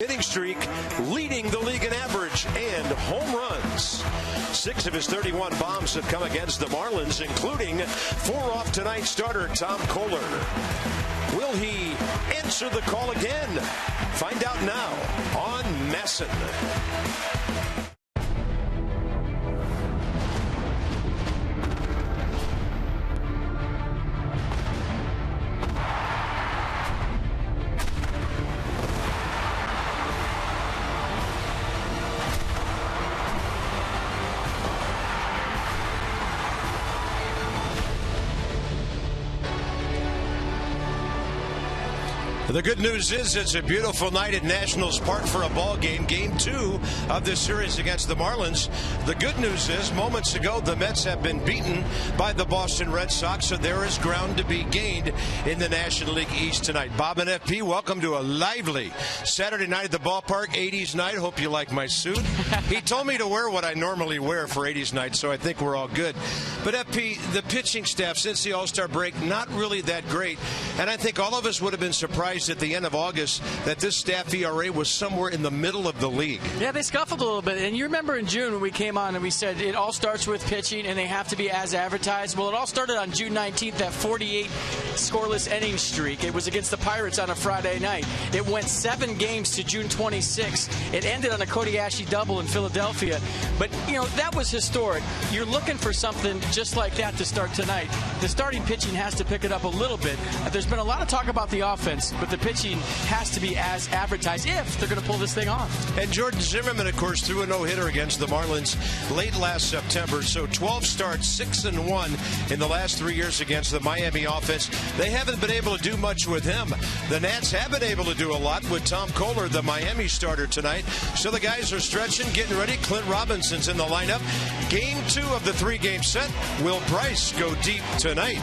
Hitting streak, leading the league in average and home runs. 6 of his 31 bombs have come against the Marlins, including 4 off tonight's starter Tom Kohler. Will he answer the call again? Find out now on Masson. The good news is it's a beautiful night at Nationals Park for a ball game, game 2 of this series against the Marlins. The good news is moments ago the Mets have been beaten by the Boston Red Sox, so there is ground to be gained in the National League East tonight. Bob and FP, welcome to a lively Saturday night at the ballpark, 80s night. Hope you like my suit. He told me to wear what I normally wear for 80s night, so I think we're all good. But FP, the pitching staff since the All-Star break, not really that great, and I think all of us would have been surprised at the end of August that this staff ERA was somewhere in the middle of the league. Yeah, they scuffled a little bit. And you remember in June when we came on and we said it all starts with pitching and they have to be as advertised. Well, it all started on June 19th, that 48 scoreless inning streak. It was against the Pirates on a Friday night. It went 7 games to June 26th. It ended on a Cody Ashley double in Philadelphia. But, you know, that was historic. You're looking for something just like that to start tonight. The starting pitching has to pick it up a little bit. There's been a lot of talk about the offense, but the pitching has to be as advertised if they're going to pull this thing off. And Jordan Zimmerman, of course, threw a no-hitter against the Marlins late last September. So 12 starts, 6-1 in the last 3 years against the Miami offense. They haven't been able to do much with him. The Nats have been able to do a lot with Tom Kohler, the Miami starter tonight. So the guys are stretching, getting ready. Clint Robinson's in the lineup. Game 2 of the 3-game set. Will Price go deep tonight?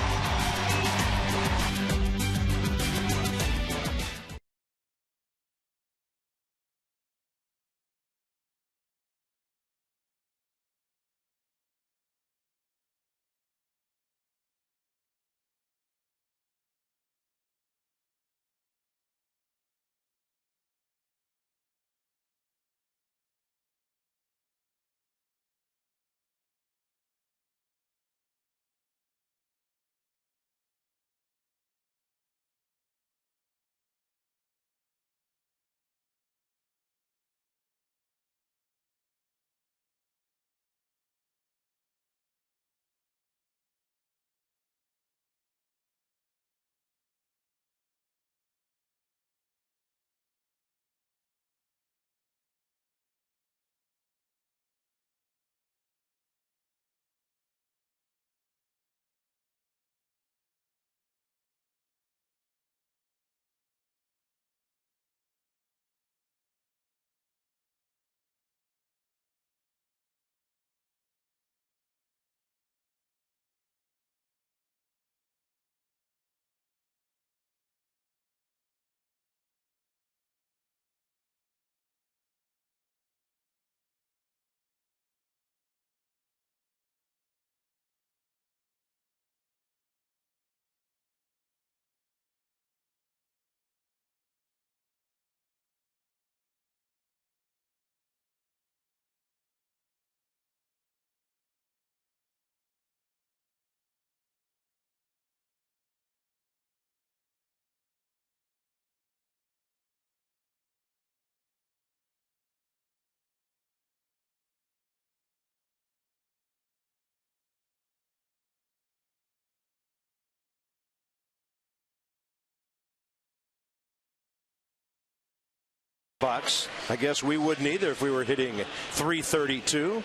Box. I guess we wouldn't either if we were hitting 332.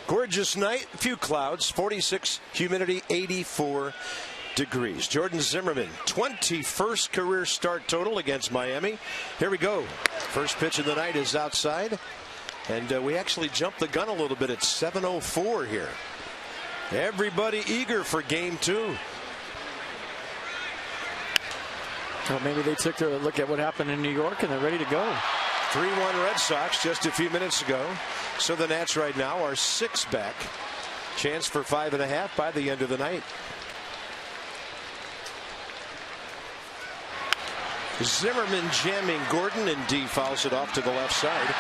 Gorgeous night, a few clouds, 46 humidity, 84 degrees. Jordan Zimmerman, 21st career start total against Miami. Here we go. First pitch of the night is outside, and we actually jumped the gun a little bit at 7:04 here. Everybody eager for game 2. Well, maybe they took a look at what happened in New York and they're ready to go. 3-1 Red Sox just a few minutes ago. So the Nats right now are 6 back. Chance for 5.5 by the end of the night. Zimmerman jamming Gordon, and D fouls it off to the left side.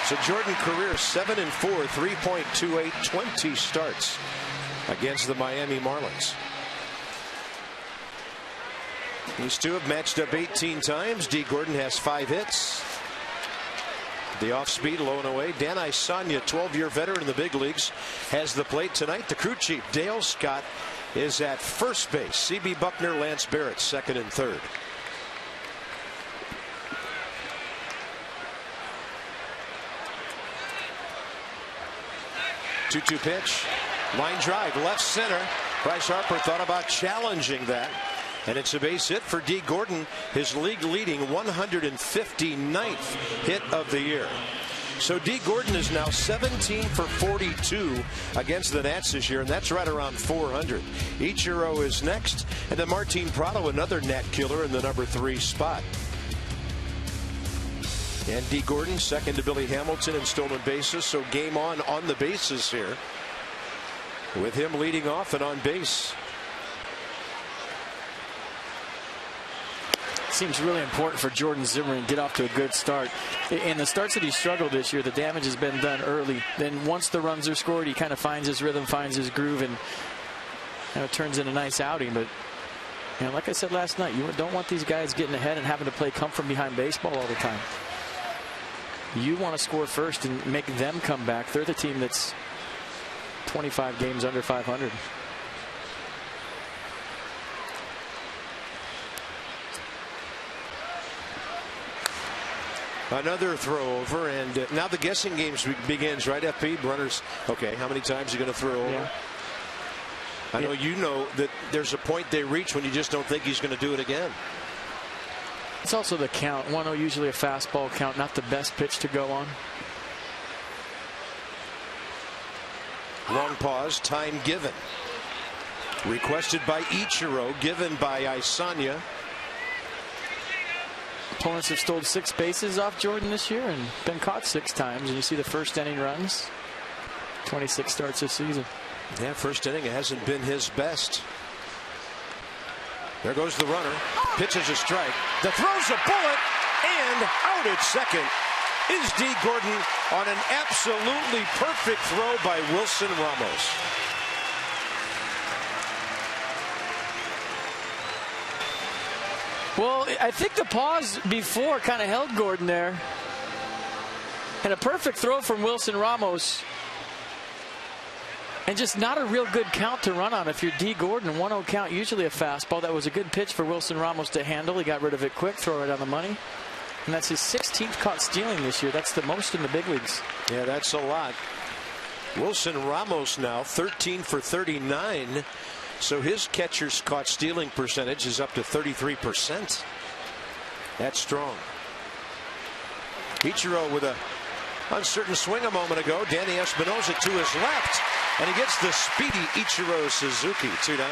So Jordan career 7-4, 3.28, 20 starts against the Miami Marlins. These two have matched up 18 times. D. Gordon has 5 hits. The off-speed low and away. Dan Isanya, 12-year veteran in the big leagues, has the plate tonight. The crew chief, Dale Scott, is at first base. C.B. Buckner, Lance Barrett, second and third. Two-two pitch. Line drive, left center. Bryce Harper thought about challenging that. And it's a base hit for D. Gordon, his league-leading 159th hit of the year. So D. Gordon is now 17 for 42 against the Nats this year, and that's right around 400. Ichiro is next, and then Martin Prado, another Nat killer, in the number 3 spot. And D. Gordon second to Billy Hamilton in stolen bases, so game on the bases here, with him leading off and on base. Seems really important for Jordan Zimmerman to get off to a good start. In the starts that he struggled this year, the damage has been done early. Then once the runs are scored, he kind of finds his rhythm, finds his groove, and it turns in a nice outing. But like I said last night, you don't want these guys getting ahead and having to play come from behind baseball all the time. You want to score first and make them come back. They're the team that's 25 games under 500. Another throw over, and now the guessing game begins, right, FP? Runners, okay, how many times are you going to throw over? Yeah. I know you know that there's a point they reach when you just don't think he's going to do it again. It's also the count. 1-0, usually a fastball count, not the best pitch to go on. Long pause, time given. Requested by Ichiro, given by Isanya. Opponents have stolen 6 bases off Jordan this year and been caught 6 times. And you see the first inning runs. 26 starts this season. Yeah, first inning hasn't been his best. There goes the runner. Pitches a strike. The throw's a bullet, and out at second is D. Gordon on an absolutely perfect throw by Wilson Ramos. Well, I think the pause before kind of held Gordon there. And a perfect throw from Wilson Ramos. And just not a real good count to run on if you're D. Gordon. 1-0 count, usually a fastball. That was a good pitch for Wilson Ramos to handle. He got rid of it quick, throw it on the money. And that's his 16th caught stealing this year. That's the most in the big leagues. Yeah, that's a lot. Wilson Ramos now 13 for 39. So his catcher's caught stealing percentage is up to 33%. That's strong. Ichiro with a uncertain swing a moment ago. Danny Espinosa to his left, and he gets the speedy Ichiro Suzuki. 2 down.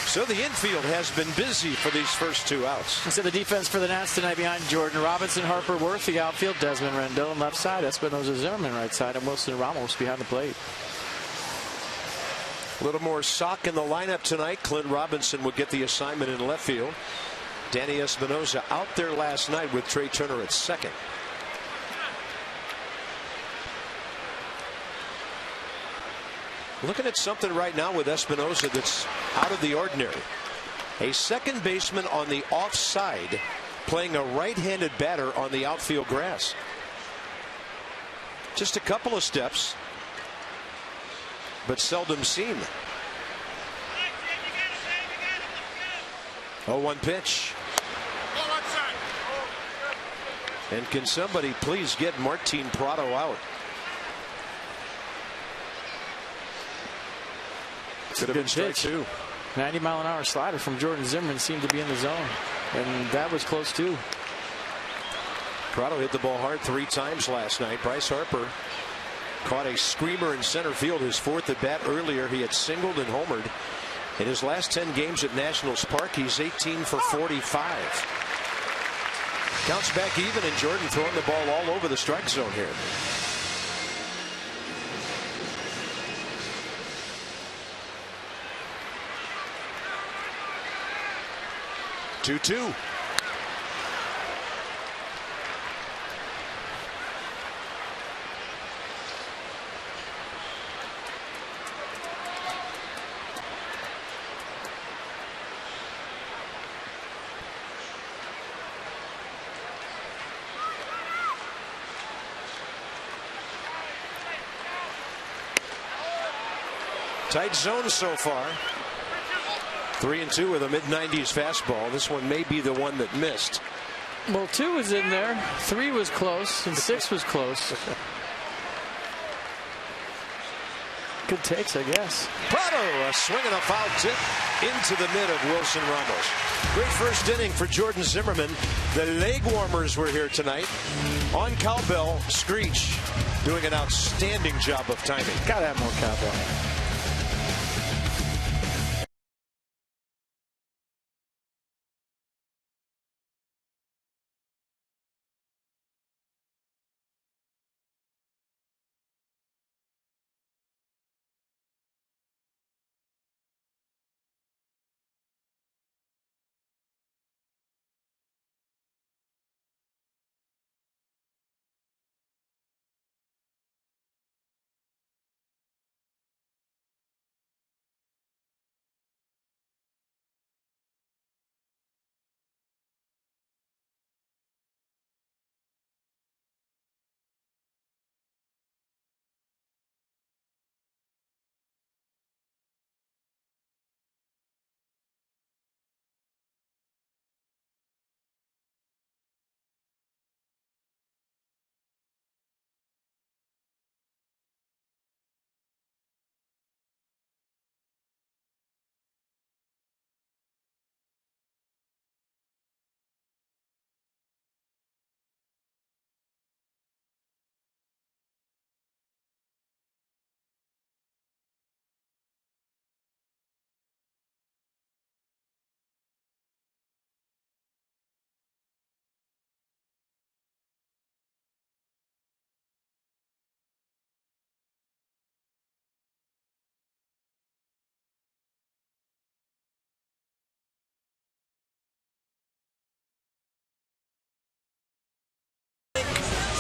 So the infield has been busy for these first 2 outs. So the defense for the Nats tonight behind Jordan Robinson, Harper, Worth, the outfield, Desmond Rendon left side, Espinosa Zimmerman right side, and Wilson Ramos behind the plate. A little more sock in the lineup tonight. Clint Robinson would get the assignment in left field. Danny Espinosa out there last night with Trey Turner at second. Looking at something right now with Espinosa that's out of the ordinary. A second baseman on the offside playing a right-handed batter on the outfield grass. Just a couple of steps, but seldom seen. 0-1 pitch. And can somebody please get Martin Prado out? Could have been strike 2. 90-mile-an-hour slider from Jordan Zimmerman seemed to be in the zone, and that was close too. Prado hit the ball hard 3 times last night. Bryce Harper caught a screamer in center field, his 4th at bat earlier. He had singled and homered. In his last 10 games at Nationals Park, he's 18 for 45. Counts back even, and Jordan throwing the ball all over the strike zone here. 2-2. Tight zone so far. 3-2 with a mid-90s fastball. This one may be the one that missed. Well, 2 was in there, 3 was close, and 6 was close. Good takes, I guess. Prado, a swing and a foul tip into the mid of Wilson Ramos. Great first inning for Jordan Zimmerman. The leg warmers were here tonight. On cowbell, Screech doing an outstanding job of timing. Gotta have more cowbell.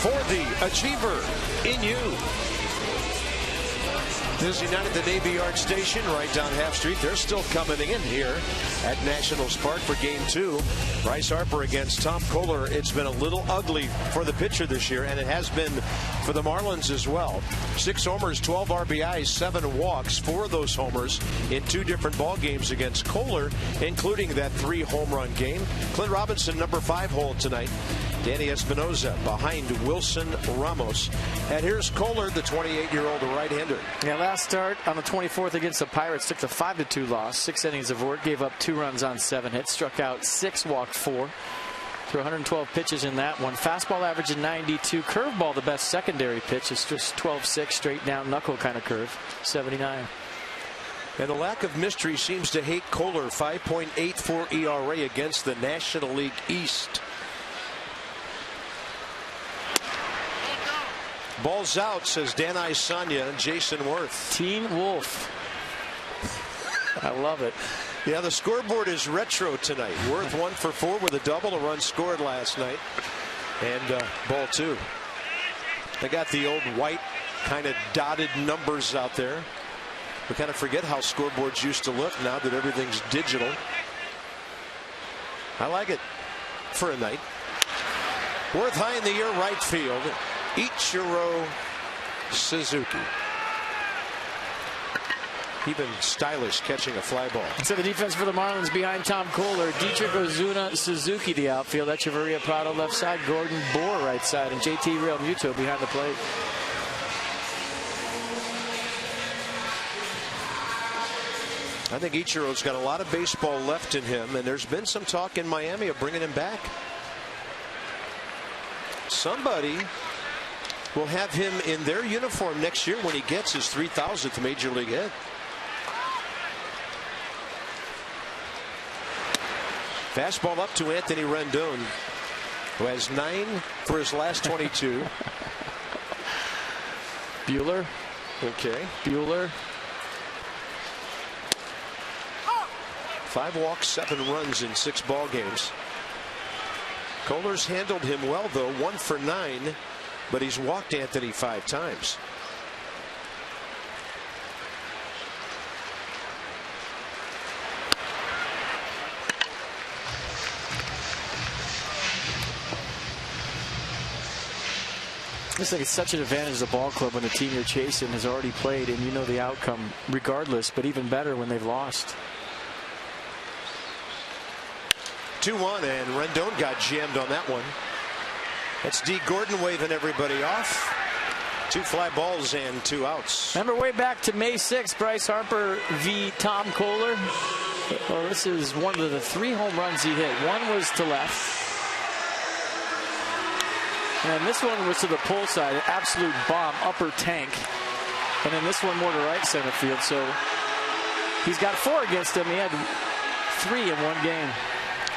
For the achiever in you. Disney night at the Navy Yard Station right down Half Street. They're still coming in here at Nationals Park for Game 2. Bryce Harper against Tom Kohler. It's been a little ugly for the pitcher this year, and it has been for the Marlins as well. 6 homers, 12 RBIs, 7 walks. 4 of those homers in 2 different ball games against Kohler, including that 3 home run game. Clint Robinson, number 5 hole tonight. Danny Espinosa behind Wilson Ramos. And here's Kohler, the 28-year-old right-hander. Yeah, last start on the 24th against the Pirates took the 5-2 loss. 6 innings of work, gave up 2 runs on 7 hits, struck out 6, walked 4. Threw 112 pitches in that one. Fastball average of 92. Curveball, the best secondary pitch. It's just 12-6, straight down knuckle kind of curve. 79. And the lack of mystery seems to hate Kohler. 5.84 ERA against the National League East. Ball's out, says Danai Sanya and Jason Worth. Teen Wolf. I love it. Yeah, the scoreboard is retro tonight. Worth 1 for 4 with a double. A run scored last night. And ball 2. They got the old white kind of dotted numbers out there. We kind of forget how scoreboards used to look now that everything's digital. I like it for a night. Worth high in the air right field. Ichiro Suzuki. Even stylish catching a fly ball. So the defense for the Marlins behind Tom Kohler. Dietrich Ozuna Suzuki the outfield. Echeverria Prado left side. Gordon Bohr right side. And JT Realmuto behind the plate. I think Ichiro's got a lot of baseball left in him. And there's been some talk in Miami of bringing him back. Somebody will have him in their uniform next year when he gets his 3,000th major league hit. Fastball up to Anthony Rendon, who has 9 for his last 22. Bueller. Okay. Bueller. 5 walks, 7 runs in 6 ball games. Kohler's handled him well, though, 1 for 9, but he's walked Anthony 5 times. It's like it's such an advantage as a ball club when the team you're chasing has already played and you know the outcome regardless, but even better when they've lost. 2-1, and Rendon got jammed on that one. That's D. Gordon waving everybody off. 2 fly balls and 2 outs. Remember way back to May 6th, Bryce Harper v. Tom Kohler? Well, this is one of the 3 home runs he hit. One was to left. And this one was to the pull side, an absolute bomb, upper tank. And then this one more to right center field. So he's got 4 against him. He had 3 in one game.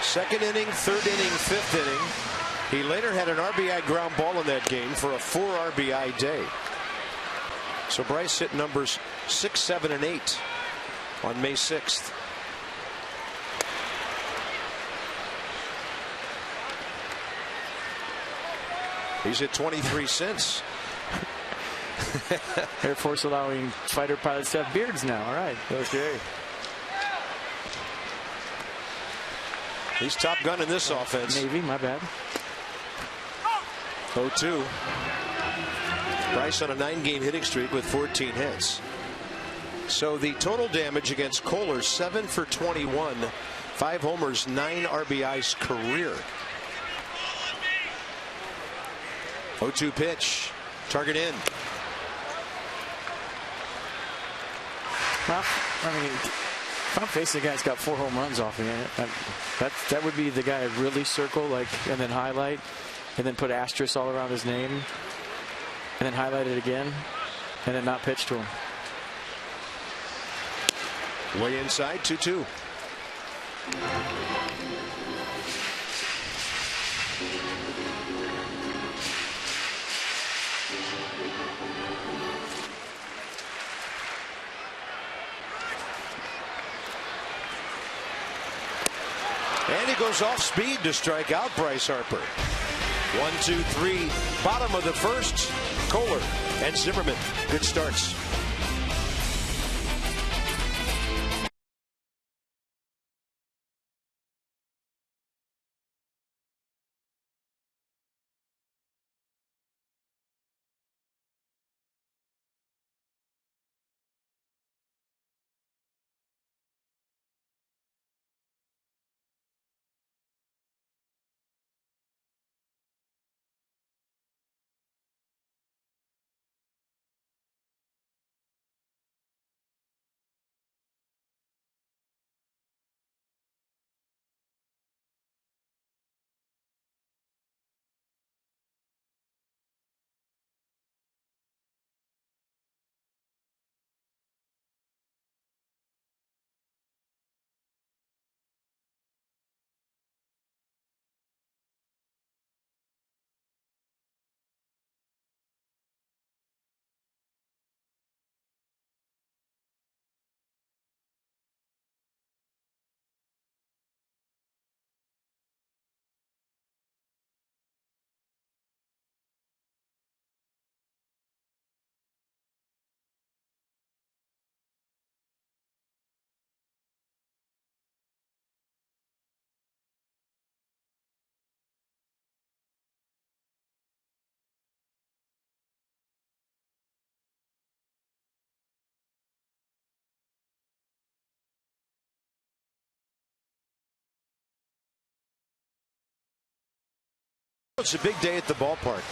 2nd inning, 3rd inning, 5th inning. He later had an RBI ground ball in that game for a 4 RBI day. So Bryce hit numbers 6, 7, and 8 on May 6th. He's hit 23 since. Air Force allowing fighter pilots to have beards now. All right. Okay. He's top gun in this offense. Navy, my bad. 0-2. Bryce on a 9-game hitting streak with 14 hits. So the total damage against Kohler, 7 for 21, 5 homers, 9 RBIs career. 0-2 pitch, target in. Well, I mean, if I'm facing a guy that's got 4 home runs off me, that would be the guy I'd really circle, like, and then highlight, and then put asterisks all around his name, and then highlight it again, and then not pitch to him. Way inside, 2-2. And he goes off speed to strike out Bryce Harper. 1-2-3, bottom of the first. Kohler and Zimmerman, good starts. It's a big day at the ballpark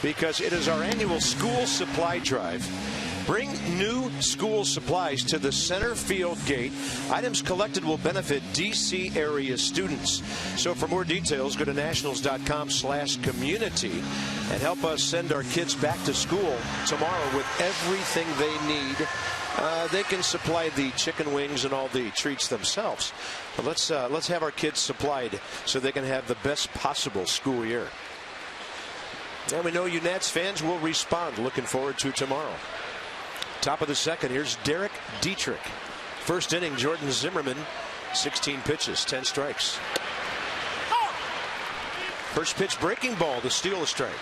because it is our annual school supply drive. Bring new school supplies to the center field gate. Items collected will benefit D.C. area students. So for more details, go to nationals.com/community and help us send our kids back to school tomorrow with everything they need. They can supply the chicken wings and all the treats themselves. But let's have our kids supplied so they can have the best possible school year. And we know you Nats fans will respond. Looking forward to tomorrow. Top of the second, here's Derek Dietrich. First inning, Jordan Zimmerman 16 pitches, 10 strikes. First pitch breaking ball to steal a strike.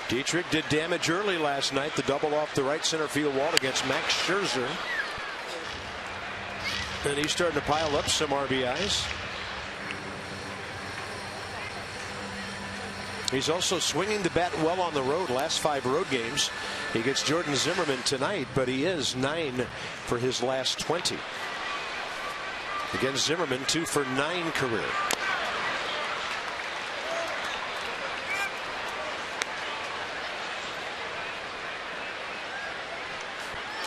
Dietrich did damage early last night. The double off the right center field wall against Max Scherzer. And he's starting to pile up some RBIs. He's also swinging the bat well on the road. Last 5 road games. He gets Jordan Zimmerman tonight, but he is 9 for his last 20. Again, Zimmerman 2 for 9 career.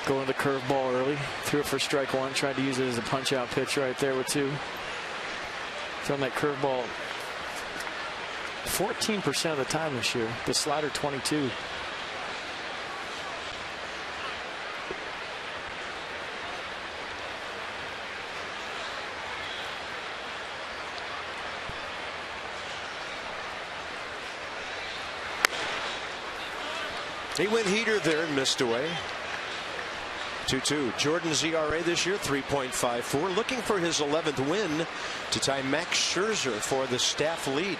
Going the curveball early. Threw it for strike 1. Tried to use it as a punch-out pitch right there with 2. Throwing that curveball 14% of the time this year. The slider 22. He went heater there and missed away. 2-2. Jordan's ERA this year 3.54. Looking for his 11th win to tie Max Scherzer for the staff lead.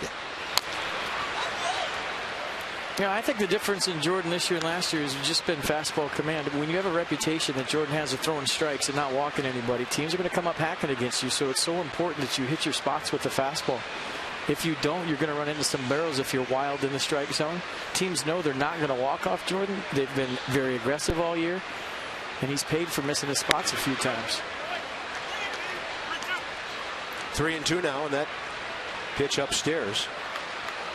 Yeah, I think the difference in Jordan this year and last year has just been fastball command. When you have a reputation that Jordan has of throwing strikes and not walking anybody, teams are going to come up hacking against you. So it's so important that you hit your spots with the fastball. If you don't, you're going to run into some barrels if you're wild in the strike zone. Teams know they're not going to walk off Jordan. They've been very aggressive all year. And he's paid for missing his spots a few times. 3-2 now, and that pitch upstairs.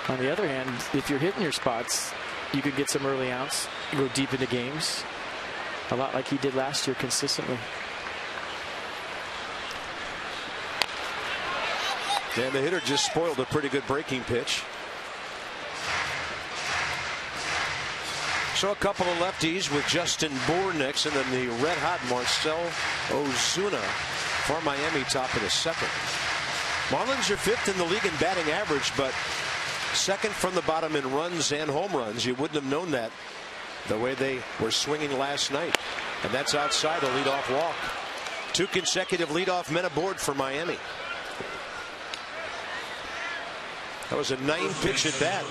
On the other hand, if you're hitting your spots, you could get some early outs, go deep into games, a lot like he did last year consistently. And the hitter just spoiled a pretty good breaking pitch. So a couple of lefties with Justin Bour next, and then the red-hot Marcell Ozuna for Miami, top of the 2nd. Marlins are 5th in the league in batting average, but 2nd from the bottom in runs and home runs. You wouldn't have known that the way they were swinging last night. And that's outside a leadoff walk. 2 consecutive leadoff men aboard for Miami. That was a 9-pitch at bat.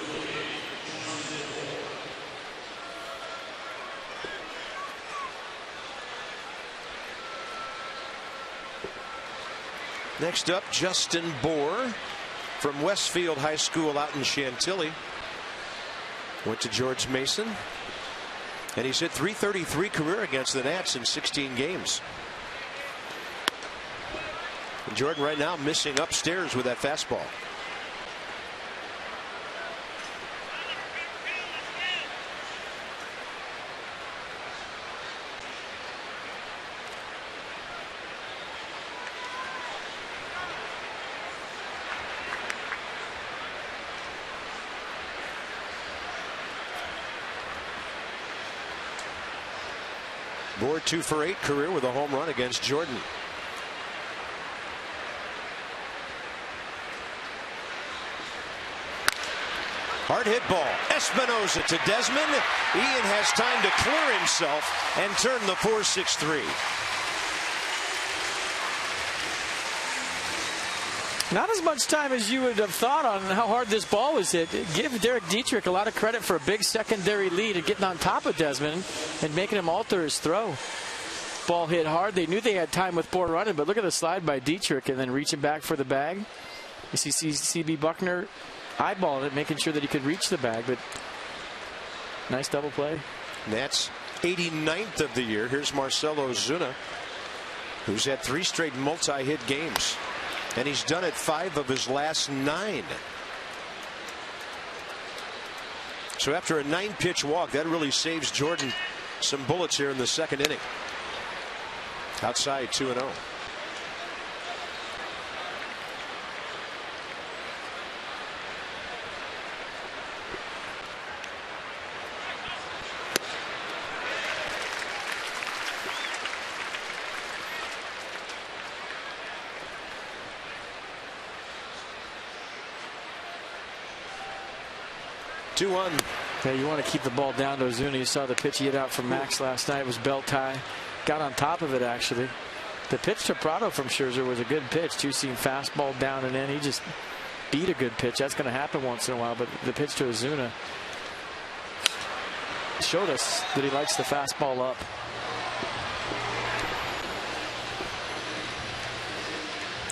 Next up, Justin Bour from Westfield High School out in Chantilly. Went to George Mason. And he's hit .333 career against the Nats in 16 games. And Jordan right now missing upstairs with that fastball. Bour 2 for 8 career with a home run against Jordan. Hard hit ball. Espinosa to Desmond. Ian has time to clear himself and turn the 4-6-3. Not as much time as you would have thought on how hard this ball was hit. Give Derek Dietrich a lot of credit for a big secondary lead and getting on top of Desmond and making him alter his throw. Ball hit hard. They knew they had time with Bour running, but look at the slide by Dietrich and then reaching back for the bag. You see CB Buckner eyeballing it, making sure that he could reach the bag, but nice double play. Nats 89th of the year. Here's Marcell Ozuna, who's had 3 straight multi-hit games. And he's done it 5 of his last 9. So after a 9-pitch walk, that really saves Jordan some bullets here in the 2nd inning. Outside 2-0. 2-1. Yeah, you want to keep the ball down to Ozuna. You saw the pitch he hit out from Max last night. It was belt tie. Got on top of it, actually. The pitch to Prado from Scherzer was a good pitch. Two-seam fastball down and in. He just beat a good pitch. That's going to happen once in a while. But the pitch to Ozuna showed us that he likes the fastball up.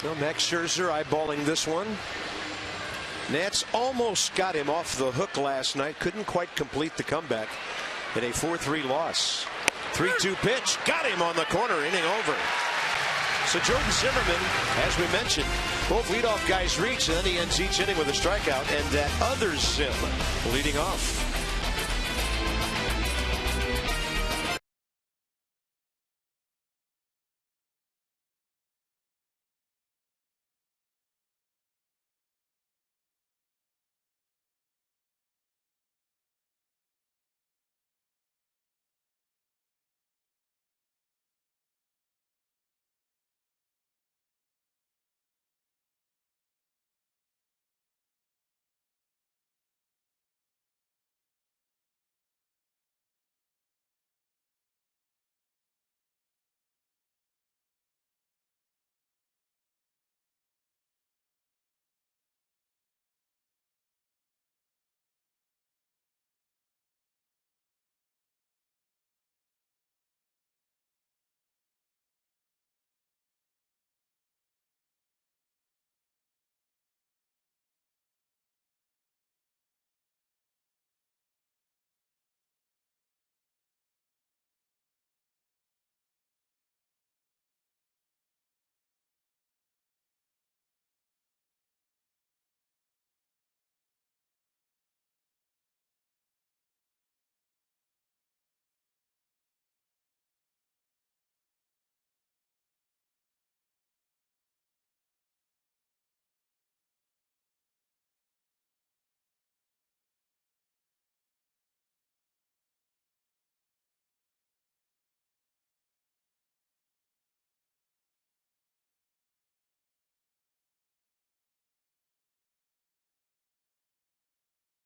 Well, Max Scherzer eyeballing this one. Nats almost got him off the hook last night. Couldn't quite complete the comeback in a 4-3 loss. 3-2 pitch. Got him on the corner. Inning over. So Jordan Zimmerman, as we mentioned, both leadoff guys reach, and then he ends each inning with a strikeout, and that other Zim leading off.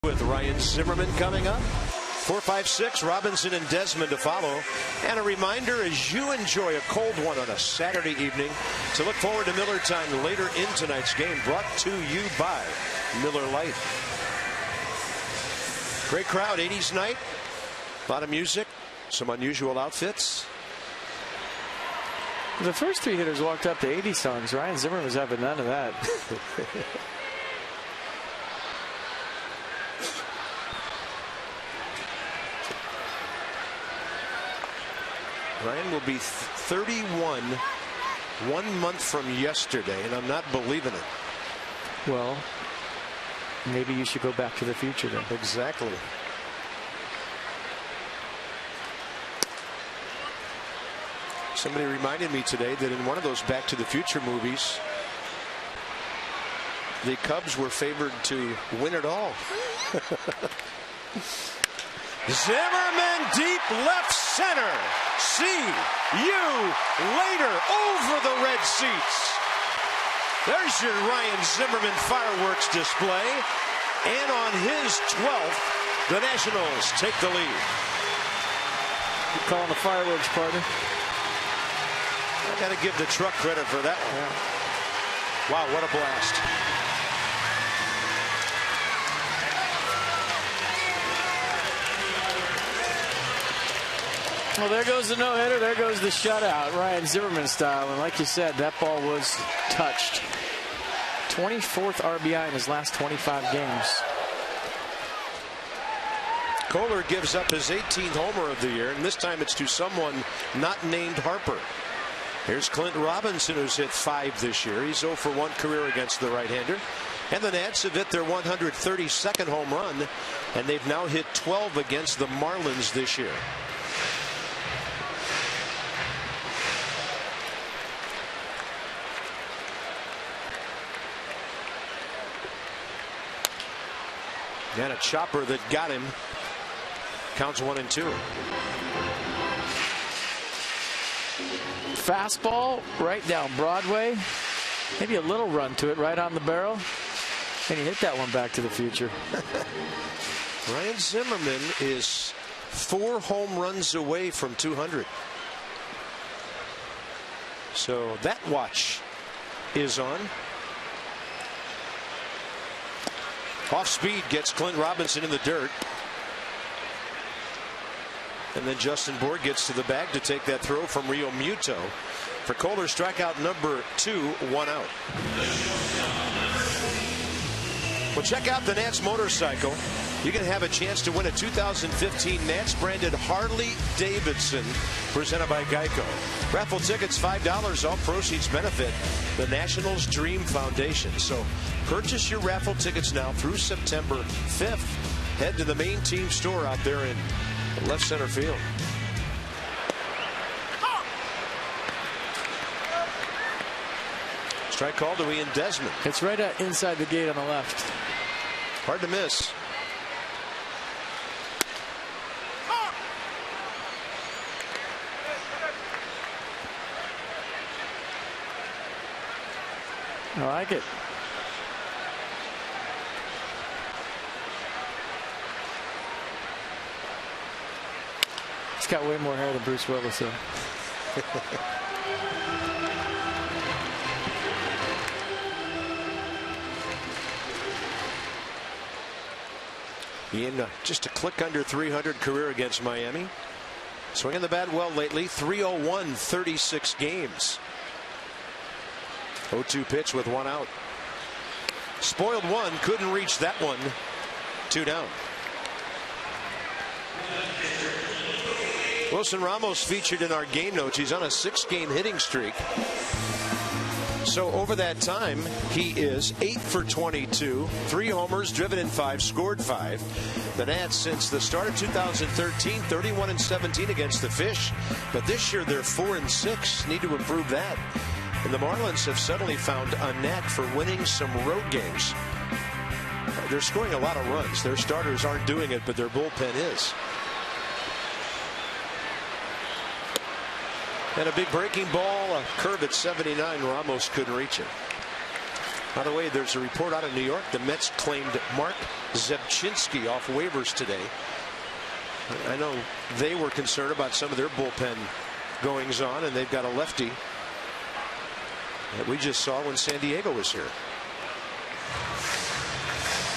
With Ryan Zimmerman coming up. 4, 5, 6, Robinson and Desmond to follow. And a reminder, as you enjoy a cold one on a Saturday evening, to look forward to Miller Time later in tonight's game, brought to you by Miller Lite. Great crowd, 80s night. A lot of music, some unusual outfits. The first three hitters walked up to 80 songs. Ryan Zimmerman was having none of that. Ryan will be 31 1 month from yesterday, and I'm not believing it. Well, maybe you should go back to the future then. Exactly. Somebody reminded me today that in one of those Back to the Future movies, the Cubs were favored to win it all. Zimmerman deep left center. See you later over the red seats. There's your Ryan Zimmerman fireworks display. And on his 12th, the Nationals take the lead. You're calling the fireworks, partner. I got to give the truck credit for that one. Yeah. Wow, what a blast. Well, there goes the no-hitter. There goes the shutout, Ryan Zimmerman style. And like you said, that ball was touched. 24th RBI in his last 25 games. Kohler gives up his 18th homer of the year, and this time it's to someone not named Harper. Here's Clint Robinson, who's hit 5 this year. He's 0 for 1 career against the right-hander. And the Nats have hit their 132nd home run, and they've now hit 12 against the Marlins this year. And a chopper that got him. Counts 1 and 2. Fastball right down Broadway. Maybe a little run to it right on the barrel. And he hit that one Back to the Future. Ryan Zimmerman is 4 home runs away from 200. So that watch is on. Off speed gets Clint Robinson in the dirt. And then Justin Bourne gets to the bag to take that throw from Rio Muto. For Kohler, strikeout number 2, 1 out. Well, check out the Nats motorcycle. You can have a chance to win a 2015 Nats branded Harley Davidson presented by Geico. Raffle tickets $5. All proceeds benefit the Nationals Dream Foundation. So purchase your raffle tickets now through September 5th. Head to the main team store out there in left center field. Strike call to Ian Desmond. It's right inside the gate on the left. Hard to miss. I like it. He's got way more hair than Bruce Willis, though. Ian, just a click under 300 career against Miami. Swinging the bat well lately. 301, 36 games. 0-2 pitch with 1 out. Spoiled one, couldn't reach that one. 2 down. Wilson Ramos featured in our game notes. He's on a 6-game hitting streak. So over that time, he is 8 for 22, 3 homers, driven in 5, scored 5. The Nats, since the start of 2013, 31-17 against the Fish. But this year they're 4-6. Need to improve that. And the Marlins have suddenly found a knack for winning some road games. They're scoring a lot of runs. Their starters aren't doing it, but their bullpen is. And a big breaking ball, a curve at 79. Ramos couldn't reach it. By the way, there's a report out of New York. The Mets claimed Mark Zebchinski off waivers today. I know they were concerned about some of their bullpen goings on, and they've got a lefty that we just saw when San Diego was here.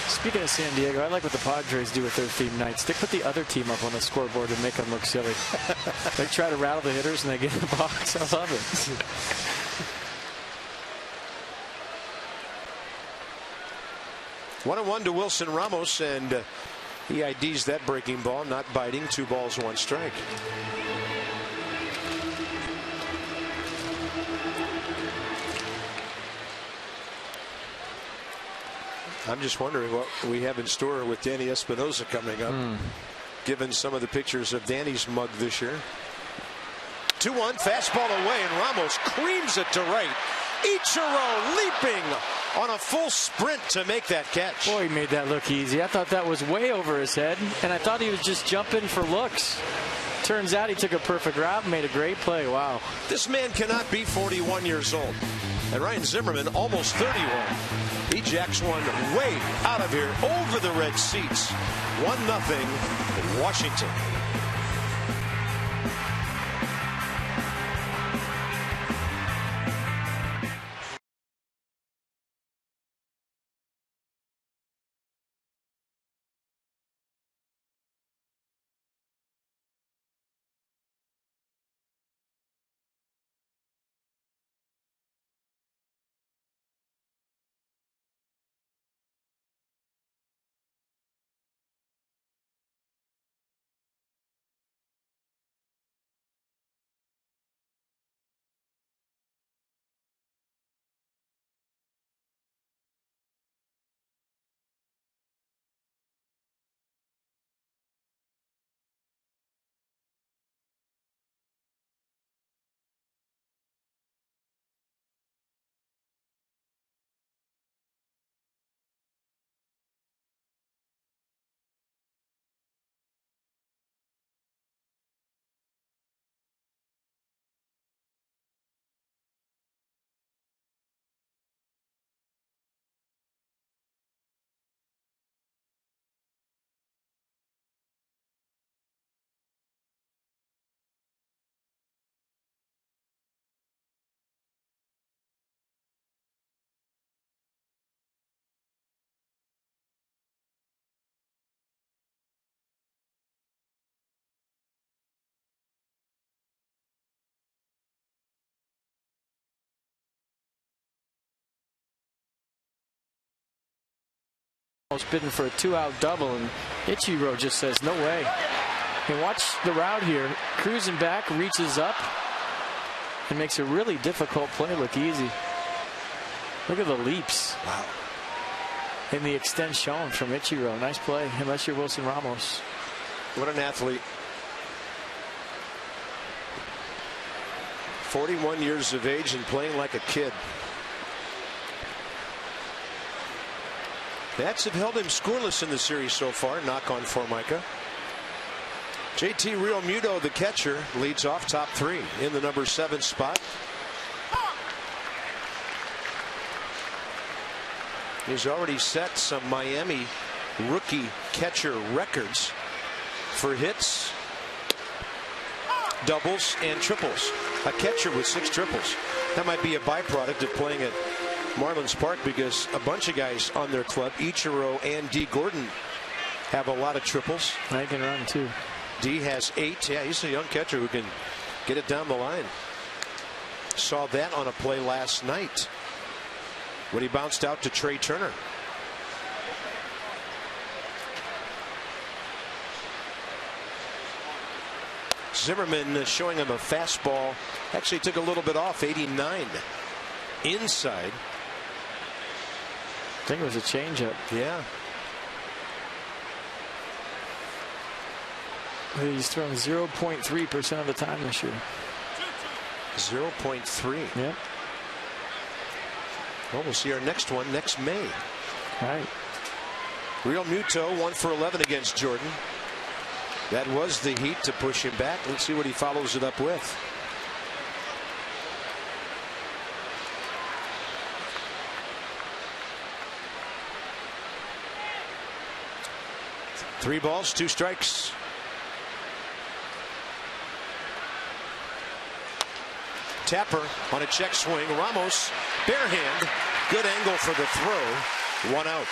Speaking of San Diego, I like what the Padres do with their theme nights. They put the other team up on the scoreboard and make them look silly. They try to rattle the hitters and they get in the box. I love it. 1-1 to Wilson Ramos, and he IDs that breaking ball, not biting. 2 balls, 1 strike. I'm just wondering what we have in store with Danny Espinosa coming up, given some of the pictures of Danny's mug this year. 2-1, fastball away, and Ramos creams it to right. Ichiro leaping on a full sprint to make that catch. Boy, he made that look easy. I thought that was way over his head, and I thought he was just jumping for looks. Turns out he took a perfect route and made a great play. Wow. This man cannot be 41 years old. And Ryan Zimmerman, almost 31. He jacks one way out of here over the red seats. 1-0 Washington. was bidding for a 2-out double, and Ichiro just says, no way. And watch the route here. Cruising back, reaches up, and makes a really difficult play look easy. Look at the leaps. Wow. And the extent shown from Ichiro. Nice play, unless you're Wilson Ramos. What an athlete. 41 years of age and playing like a kid. Nats have held him scoreless in the series so far. Knock on Formica. JT Realmuto, the catcher, leads off top 3 in the number 7 spot. He's already set some Miami rookie catcher records for hits, doubles, and triples. A catcher with 6 triples. That might be a byproduct of playing at Marlins Park, because a bunch of guys on their club, Ichiro and D. Gordon, have a lot of triples. I can run too. D has 8. Yeah, he's a young catcher who can get it down the line. Saw that on a play last night when he bounced out to Trey Turner. Zimmerman showing him a fastball. Actually took a little bit off. 89 inside. I think it was a changeup. Yeah. He's thrown 0.3% of the time this year. 0.3. Yep. Well, we'll see our next one next May. Right. Realmuto 1 for 11 against Jordan. That was the heat to push him back. Let's see what he follows it up with. Three balls, 2 strikes. Tapper on a check swing. Ramos, bare hand. Good angle for the throw. 1 out.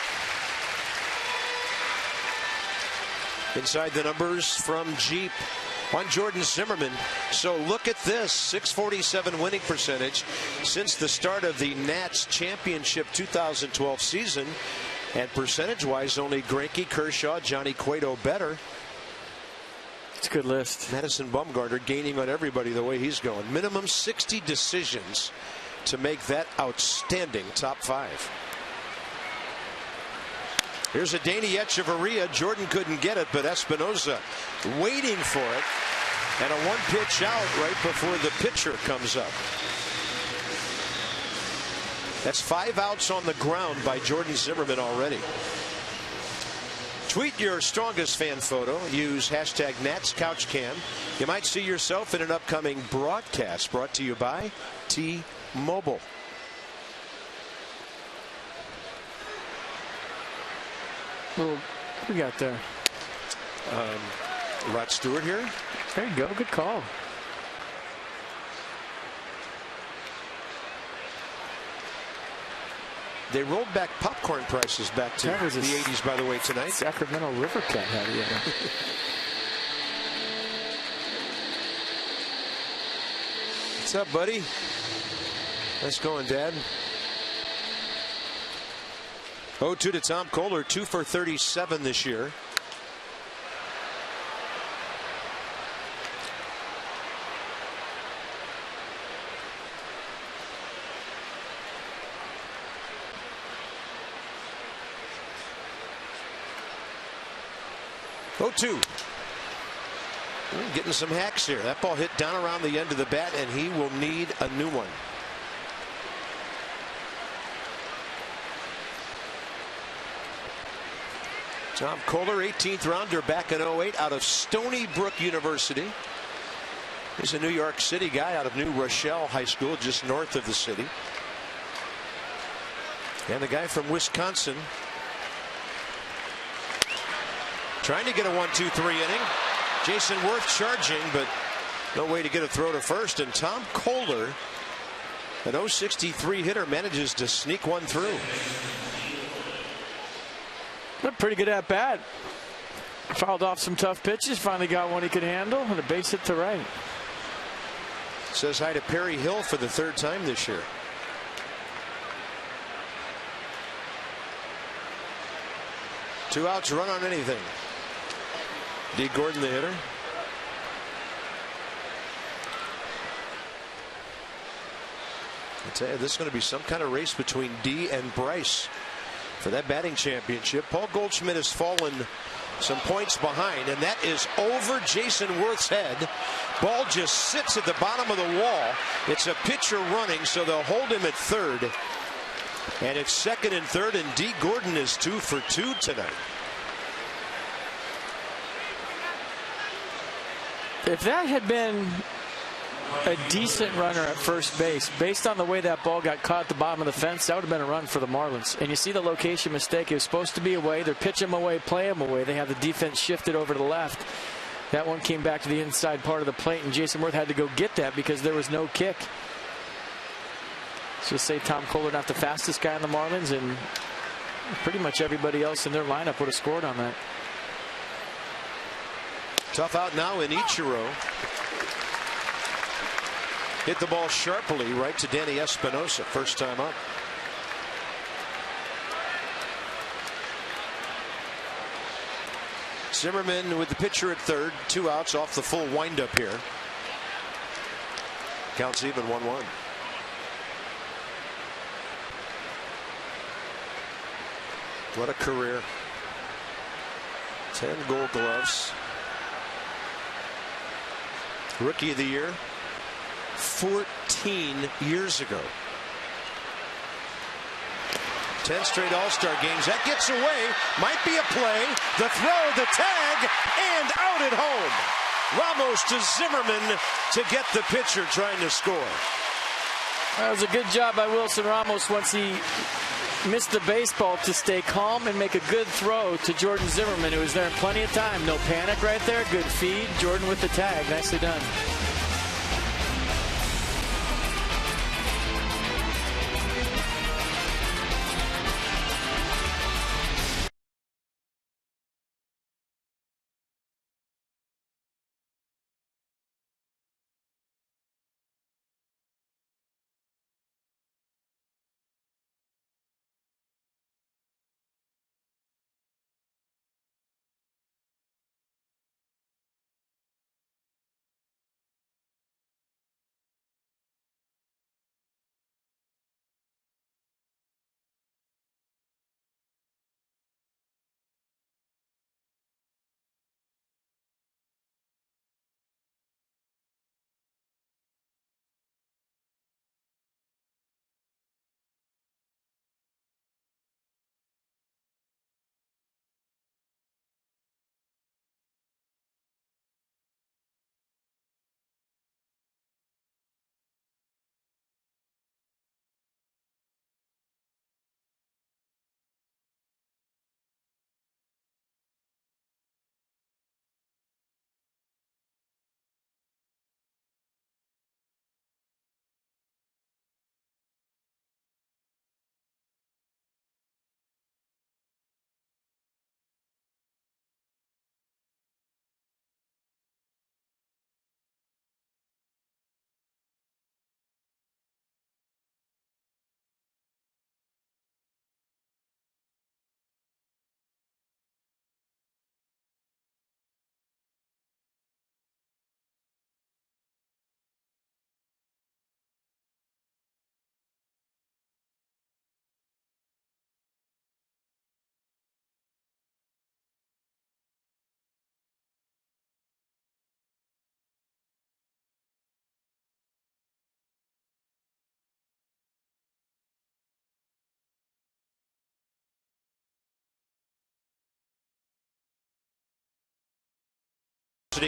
Inside the numbers from Jeep on Jordan Zimmerman. So look at this, 647 winning percentage since the start of the Nats championship 2012 season. And percentage-wise, only Greinke, Kershaw, Johnny Cueto better. It's a good list. Madison Bumgarner gaining on everybody the way he's going. Minimum 60 decisions to make that outstanding top 5. Here's a Danny Echeverria. Jordan couldn't get it, but Espinosa waiting for it. And a 1-pitch out right before the pitcher comes up. That's 5 outs on the ground by Jordan Zimmerman already. Tweet your strongest fan photo. Use hashtag NatsCouchCam. You might see yourself in an upcoming broadcast brought to you by T-Mobile. Well, who we got there? Rod Stewart here. There you go. Good call. They rolled back popcorn prices back to the 80s, by the way, tonight. Sacramento River Cat had it. What's up, buddy? Nice going, Dad. 0-2 to Tom Kohler, 2 for 37 this year. Getting some hacks here. That ball hit down around the end of the bat, and he will need a new one. Tom Kohler, 18th rounder back in 08 out of Stony Brook University. He's a New York City guy out of New Rochelle High School, just north of the city. And the guy from Wisconsin, trying to get a 1-2-3 inning. Jason Worth charging, but no way to get a throw to first. And Tom Kohler, an 063 hitter, manages to sneak one through. A pretty good at bat. Fouled off some tough pitches. Finally got one he could handle, and a base hit to right. Says hi to Perry Hill for the 3rd time this year. 2 outs, run on anything. D. Gordon, the hitter. I tell you, this is going to be some kind of race between D and Bryce for that batting championship. Paul Goldschmidt has fallen some points behind, and that is over Jason Worth's head. Ball just sits at the bottom of the wall. It's a pitcher running, so they'll hold him at third. And it's second and third, and D. Gordon is 2 for 2 tonight. If that had been a decent runner at first base, based on the way that ball got caught at the bottom of the fence, that would have been a run for the Marlins. And you see the location mistake. It was supposed to be away. They're pitching him away, play him away. They have the defense shifted over to the left. That one came back to the inside part of the plate, and Jason Worth had to go get that because there was no kick. So say Tom Kohler not the fastest guy on the Marlins, and pretty much everybody else in their lineup would have scored on that. Tough out now in Ichiro. Hit the ball sharply right to Danny Espinosa, first time up. Zimmerman with the pitcher at third, 2 outs off the full windup here. Counts even, 1-1. What a career. 10 Gold Gloves. Rookie of the Year 14 years ago. 10 straight All-Star games. That gets away. Might be a play. The throw, the tag, and out at home. Ramos to Zimmerman to get the pitcher trying to score. That was a good job by Wilson Ramos once he missed the baseball to stay calm and make a good throw to Jordan Zimmerman, who was there in plenty of time. No panic right there. Good feed. Jordan with the tag. Nicely done.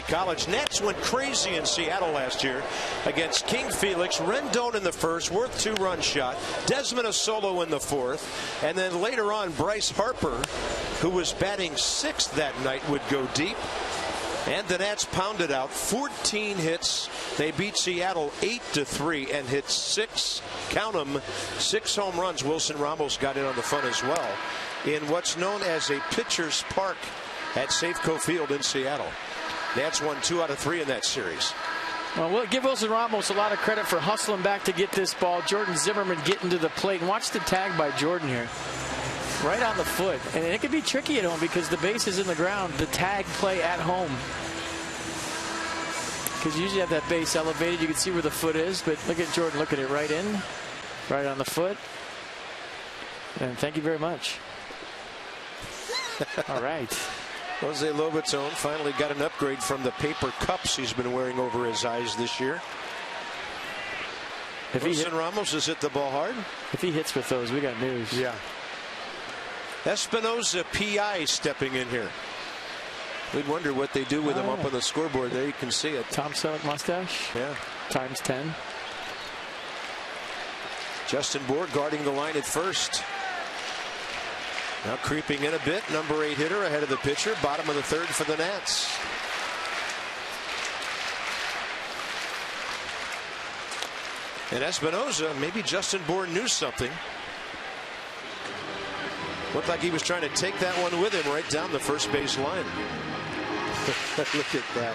College. Nats went crazy in Seattle last year against King Felix. Rendon in the first, Worth 2-run shot. Desmond a solo in the fourth. And then later on, Bryce Harper, who was batting sixth that night, would go deep. And the Nats pounded out 14 hits. They beat Seattle 8-3 and hit 6 home runs. Wilson Ramos got in on the fun as well in what's known as a pitcher's park at Safeco Field in Seattle. Nats won 2 out of 3 in that series. Well, we'll give Wilson Ramos a lot of credit for hustling back to get this ball. Jordan Zimmerman getting to the plate. And watch the tag by Jordan here. right on the foot. And it can be tricky at home because the base is in the ground. The tag play at home, because you usually have that base elevated. You can see where the foot is, but look at Jordan looking it right in, right on the foot. And thank you very much. All right. Jose Lobaton finally got an upgrade from the paper cups he's been wearing over his eyes this year. If Wilson Ramos has hit the ball hard. If he hits with those, we got news. Yeah. Espinosa PI stepping in here. We'd wonder what they do with him up on the scoreboard. There you can see it. Tom Selleck mustache. Yeah. Times 10. Justin Bour guarding the line at first. Now creeping in a bit. Number 8 hitter ahead of the pitcher. Bottom of the third for the Nats. And Espinosa, maybe Justin Bour knew something. Looked like he was trying to take that one with him right down the first base line. Look at that.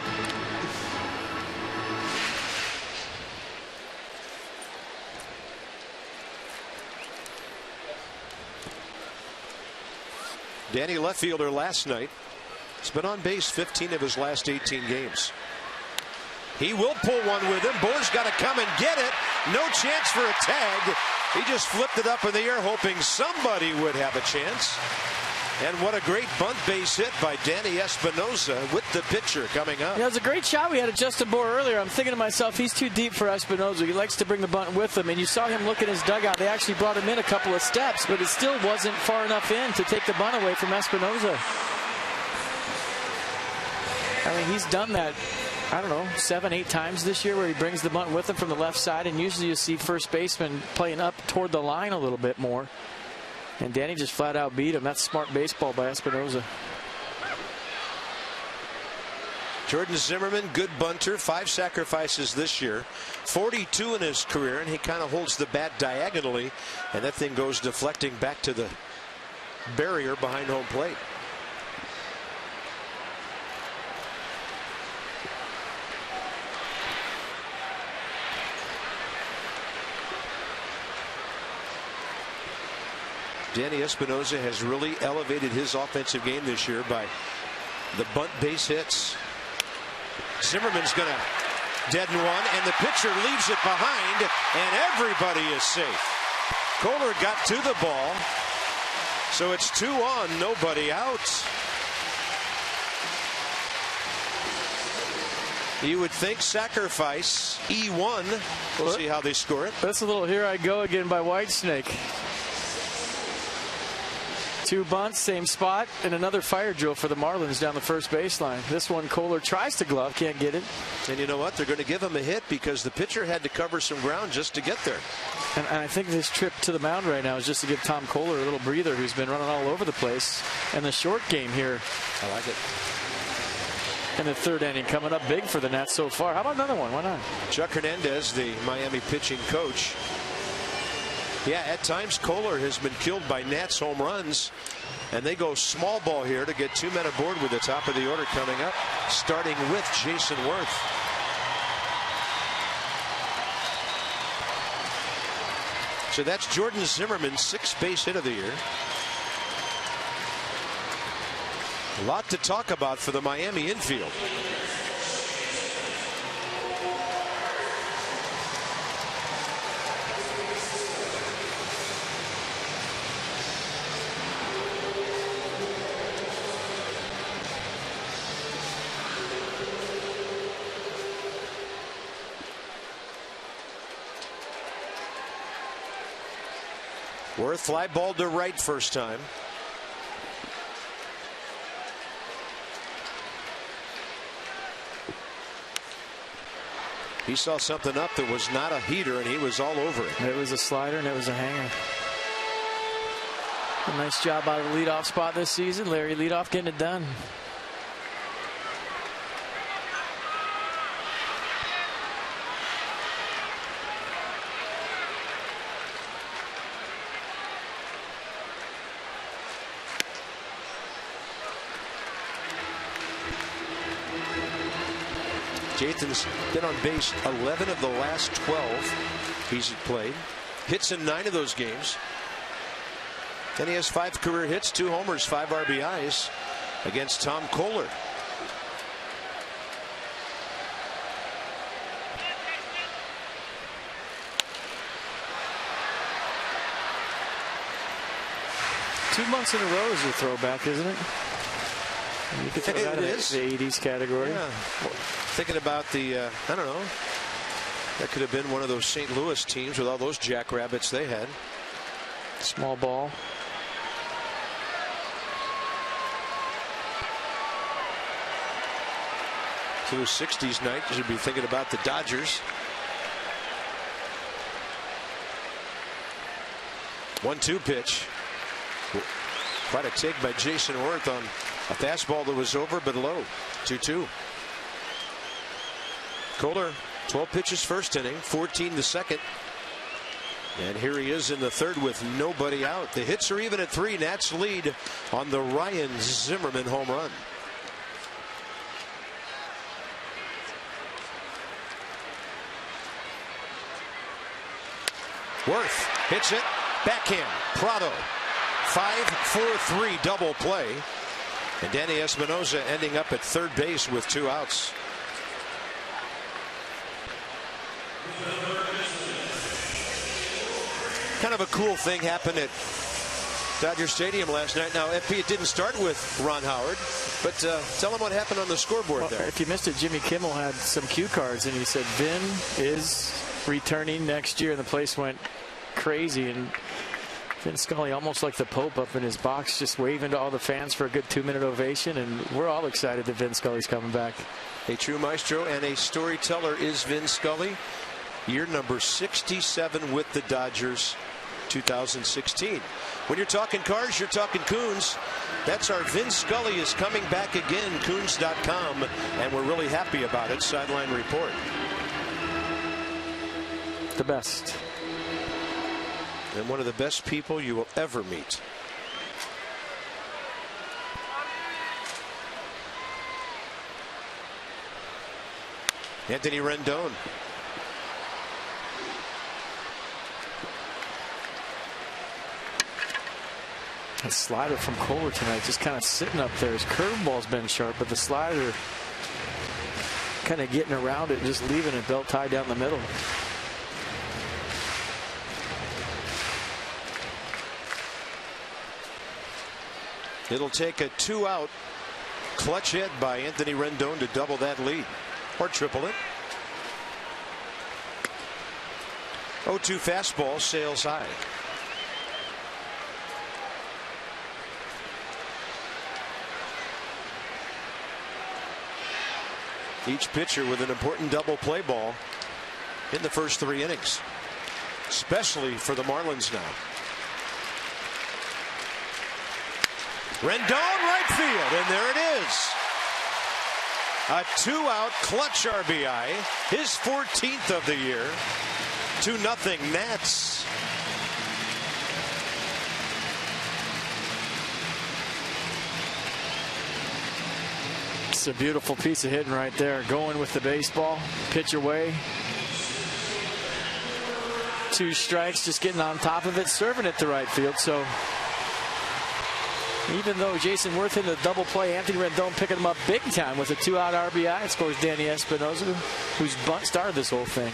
Danny left fielder last night. He's been on base 15 of his last 18 games. He will pull one with him. Bour's got to come and get it. No chance for a tag. He just flipped it up in the air, hoping somebody would have a chance. And what a great bunt base hit by Danny Espinosa with the pitcher coming up. Yeah, it was a great shot we had at Justin Bour earlier. I'm thinking to myself, he's too deep for Espinosa. He likes to bring the bunt with him. And you saw him look at his dugout. They actually brought him in a couple of steps, but it still wasn't far enough in to take the bunt away from Espinosa. I mean, he's done that, I don't know, 7-8 times this year where he brings the bunt with him from the left side. And usually you see first baseman playing up toward the line a little bit more. And Danny just flat out beat him. That's smart baseball by Espinosa. Jordan Zimmermann, good bunter, 5 sacrifices this year, 42 in his career, and he kind of holds the bat diagonally, and that thing goes deflecting back to the barrier behind home plate. Danny Espinosa has really elevated his offensive game this year by the bunt base hits. Zimmerman's going to deaden one, and the pitcher leaves it behind, and everybody is safe. Kohler got to the ball, so it's 2 on, nobody out. You would think sacrifice, E1. We'll see how they score it. That's a little "Here I Go Again" by Whitesnake. 2 bunts, same spot, and another fire drill for the Marlins down the first baseline. This one Kohler tries to glove, can't get it. And you know what? They're going to give him a hit because the pitcher had to cover some ground just to get there. And I think this trip to the mound right now is just to give Tom Kohler a little breather, who's been running all over the place. And the short game here. I like it. And the third inning coming up big for the Nats so far. How about another one? Why not? Chuck Hernandez, the Miami pitching coach. Yeah, at times Kohler has been killed by Nats home runs, and they go small ball here to get 2 men aboard with the top of the order coming up, starting with Jason Worth. So that's Jordan Zimmermann's 6th base hit of the year. A lot to talk about for the Miami infield. Worth fly ball to right first time. He saw something up that was not a heater, and he was all over it. It was a slider, and it was a hanger. A nice job out of the leadoff spot this season. Larry leadoff getting it done. Jathan's been on base 11 of the last 12 he's played. Hits in 9 of those games. And he has 5 career hits, 2 homers, 5 RBIs against Tom Kohler. Two months in a row is a throwback, isn't it? You could throw that in the 80s category. Yeah. Well, thinking about the, I don't know, that could have been one of those St. Louis teams with all those jackrabbits they had. Small ball. To a 60s night, you should be thinking about the Dodgers. 1-2 pitch. Quite a take by Jason Worth on a fastball that was over but low. 2-2. Kohler, 12 pitches first inning, 14 the second. And here he is in the third with nobody out. The hits are even at 3. Nats lead on the Ryan Zimmerman home run. Worth hits it. Backhand. Prado. 5-4-3 double play. And Danny Espinosa ending up at third base with 2 outs. Kind of a cool thing happened at Dodger Stadium last night. Now, FP, it didn't start with Ron Howard, but tell them what happened on the scoreboard there. If you missed it, Jimmy Kimmel had some cue cards, and he said Vin is returning next year, and the place went crazy. And Vin Scully, almost like the Pope up in his box, just waving to all the fans for a good 2-minute ovation, and we're all excited that Vin Scully's coming back. A true maestro and a storyteller is Vin Scully. Year number 67 with the Dodgers, 2016. When you're talking cars, you're talking Coons. That's our Vin Scully is coming back again, Coons.com, and we're really happy about it. Sideline report. The best. And one of the best people you will ever meet. Anthony Rendon. That slider from Kohler tonight just kind of sitting up there. His curveball's been sharp, but the slider kind of getting around it and just leaving it belt tied down the middle. It'll take a 2-out clutch hit by Anthony Rendon to double that lead or triple it. 0-2 fastball sails high. Each pitcher with an important double play ball in the first 3 innings, especially for the Marlins now. Rendon right field, and there it is. A 2-out clutch RBI, his 14th of the year. 2-0 Nats. It's a beautiful piece of hitting right there. Going with the baseball, pitch away. 2 strikes, just getting on top of it, serving it to right field. So even though Jason Worth hit a double play, Anthony Rendon picking him up big time with a 2-out RBI. It scores Danny Espinosa, whose bunt started this whole thing.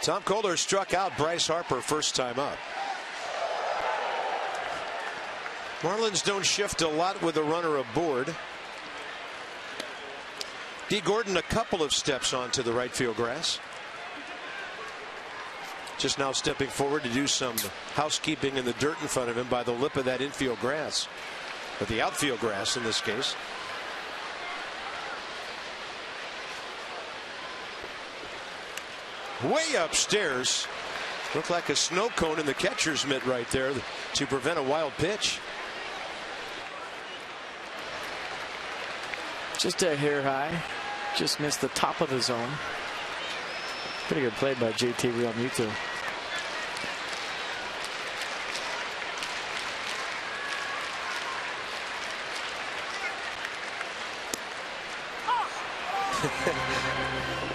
Tom Kohler struck out Bryce Harper first time up. Marlins don't shift a lot with a runner aboard. D. Gordon a couple of steps onto the right field grass. Just now stepping forward to do some housekeeping in the dirt in front of him by the lip of that infield grass, or the outfield grass in this case. Way upstairs. Looked like a snow cone in the catcher's mitt right there to prevent a wild pitch. Just a hair high. Just missed the top of the zone. Pretty good play by JT Realmuto.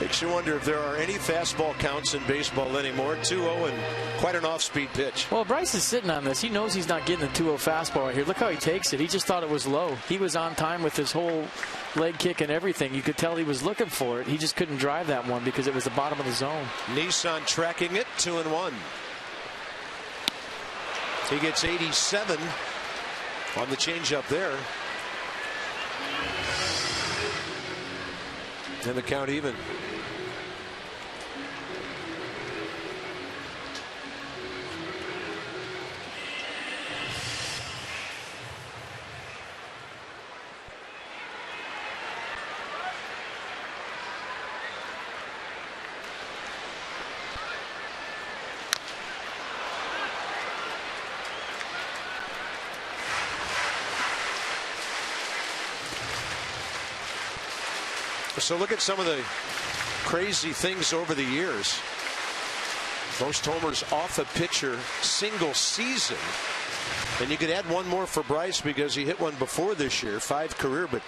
Makes you wonder if there are any fastball counts in baseball anymore. 2-0 and quite an off-speed pitch. Well, Bryce is sitting on this. He knows he's not getting the 2-0 fastball right here. Look how he takes it. He just thought it was low. He was on time with his whole leg kick and everything. You could tell he was looking for it. He just couldn't drive that one because it was the bottom of the zone. Nissan tracking it, 2-1. He gets 87 on the changeup there. And the count even. So look at some of the crazy things over the years. Most homers off a pitcher single season. And you could add one more for Bryce because he hit one before this year, 5 career. But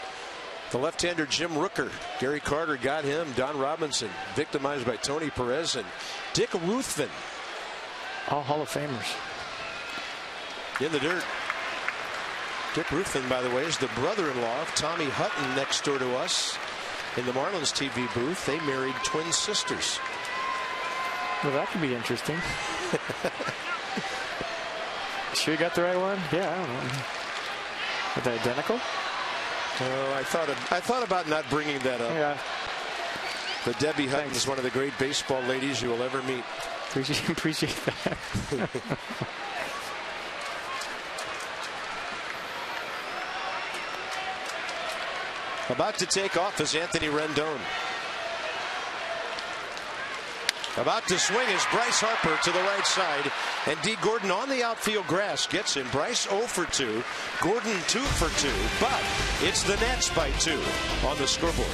the left-hander Jim Rooker, Gary Carter got him. Don Robinson, victimized by Tony Perez, and Dick Ruthven. All Hall of Famers. In the dirt. Dick Ruthven, by the way, is the brother-in-law of Tommy Hutton next door to us. In the Marlins TV booth, they married twin sisters. Well, that could be interesting. Sure you got the right one? Yeah, I don't know. Are they identical? I thought about not bringing that up. Yeah. But Debbie Hutton is one of the great baseball ladies you will ever meet. Appreciate that. About to take off is Anthony Rendon. About to swing is Bryce Harper to the right side. And D. Gordon on the outfield grass gets him. Bryce 0 for 2. Gordon 2 for 2. But it's the Nats by 2 on the scoreboard.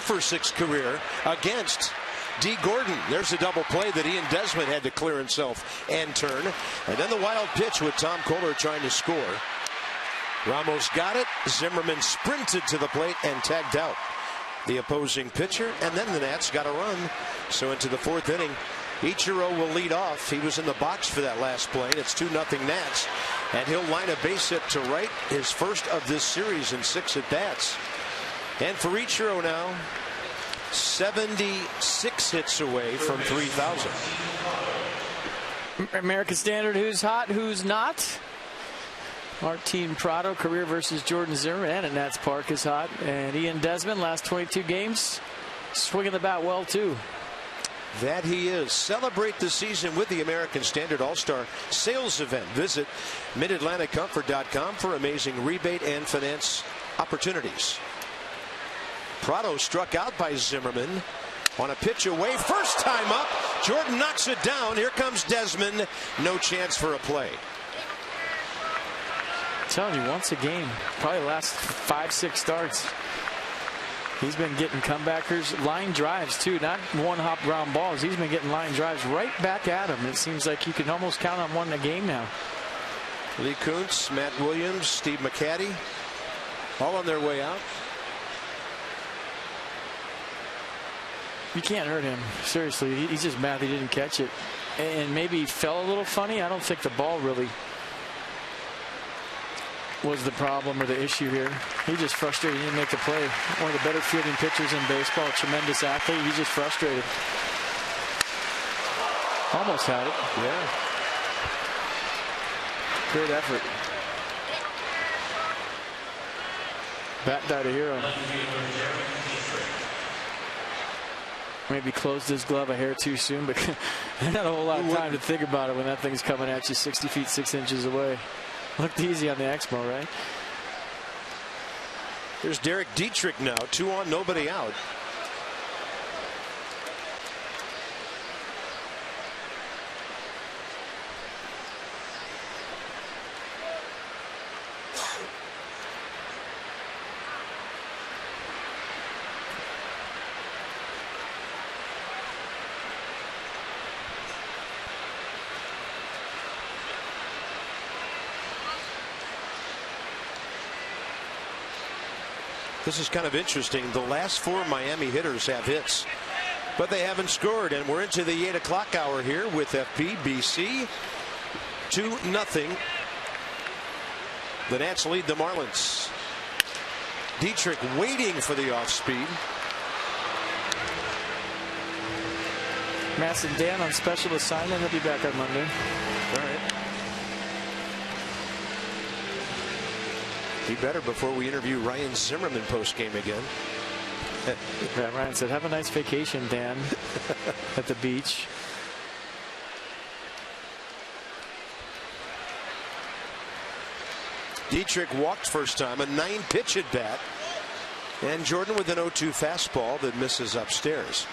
For 6 career against D. Gordon. There's a double play that Ian Desmond had to clear himself and turn. And then the wild pitch with Tom Kohler trying to score. Ramos got it. Zimmerman sprinted to the plate and tagged out the opposing pitcher. And then the Nats got a run. So into the 4th inning, Ichiro will lead off. He was in the box for that last play. It's 2-0 Nats. And he'll line a base hit to right, his first of this series in 6 at-bats. And for Ichiro now, 76 hits away from 3,000. American Standard, who's hot, who's not? Martin Prado, career versus Jordan Zimmerman, and at Nats Park is hot. And Ian Desmond, last 22 games, swinging the bat well, too. That he is. Celebrate the season with the American Standard All-Star Sales Event. Visit MidAtlanticComfort.com for amazing rebate and finance opportunities. Prado struck out by Zimmerman on a pitch away. First time up. Jordan knocks it down. Here comes Desmond. No chance for a play. I'm telling you, once a game, probably the last 5-6 starts, he's been getting comebackers, line drives too, not one-hop ground balls. He's been getting line drives right back at him. It seems like you can almost count on one a game now. Lee Kuntz, Matt Williams, Steve McCaddy, all on their way out. You can't hurt him. Seriously, he's just mad he didn't catch it. And maybe he fell a little funny. I don't think the ball really was the problem or the issue here. He just frustrated. He didn't make the play. One of the better fielding pitchers in baseball. A tremendous athlete. He's just frustrated. Almost had it. Yeah. Great effort. Bat died a hero. Maybe closed his glove a hair too soon, but not a whole lot of time to think about it when that thing's coming at you 60 feet 6 inches away. Looked easy on the Exmo, right? There's Derek Dietrich now. 2 on, nobody out. This is kind of interesting. The last 4 Miami hitters have hits, but they haven't scored. And we're into the 8 o'clock hour here with FBBC. 2-0. The Nats lead the Marlins. Dietrich waiting for the off speed. Mass and Dan on special assignment. He'll be back on Monday. All right. Be better before we interview Ryan Zimmerman post-game again. Yeah, Ryan said, have a nice vacation, Dan, at the beach. Dietrich walked first time, a 9-pitch at bat. And Jordan with an 0-2 fastball that misses upstairs.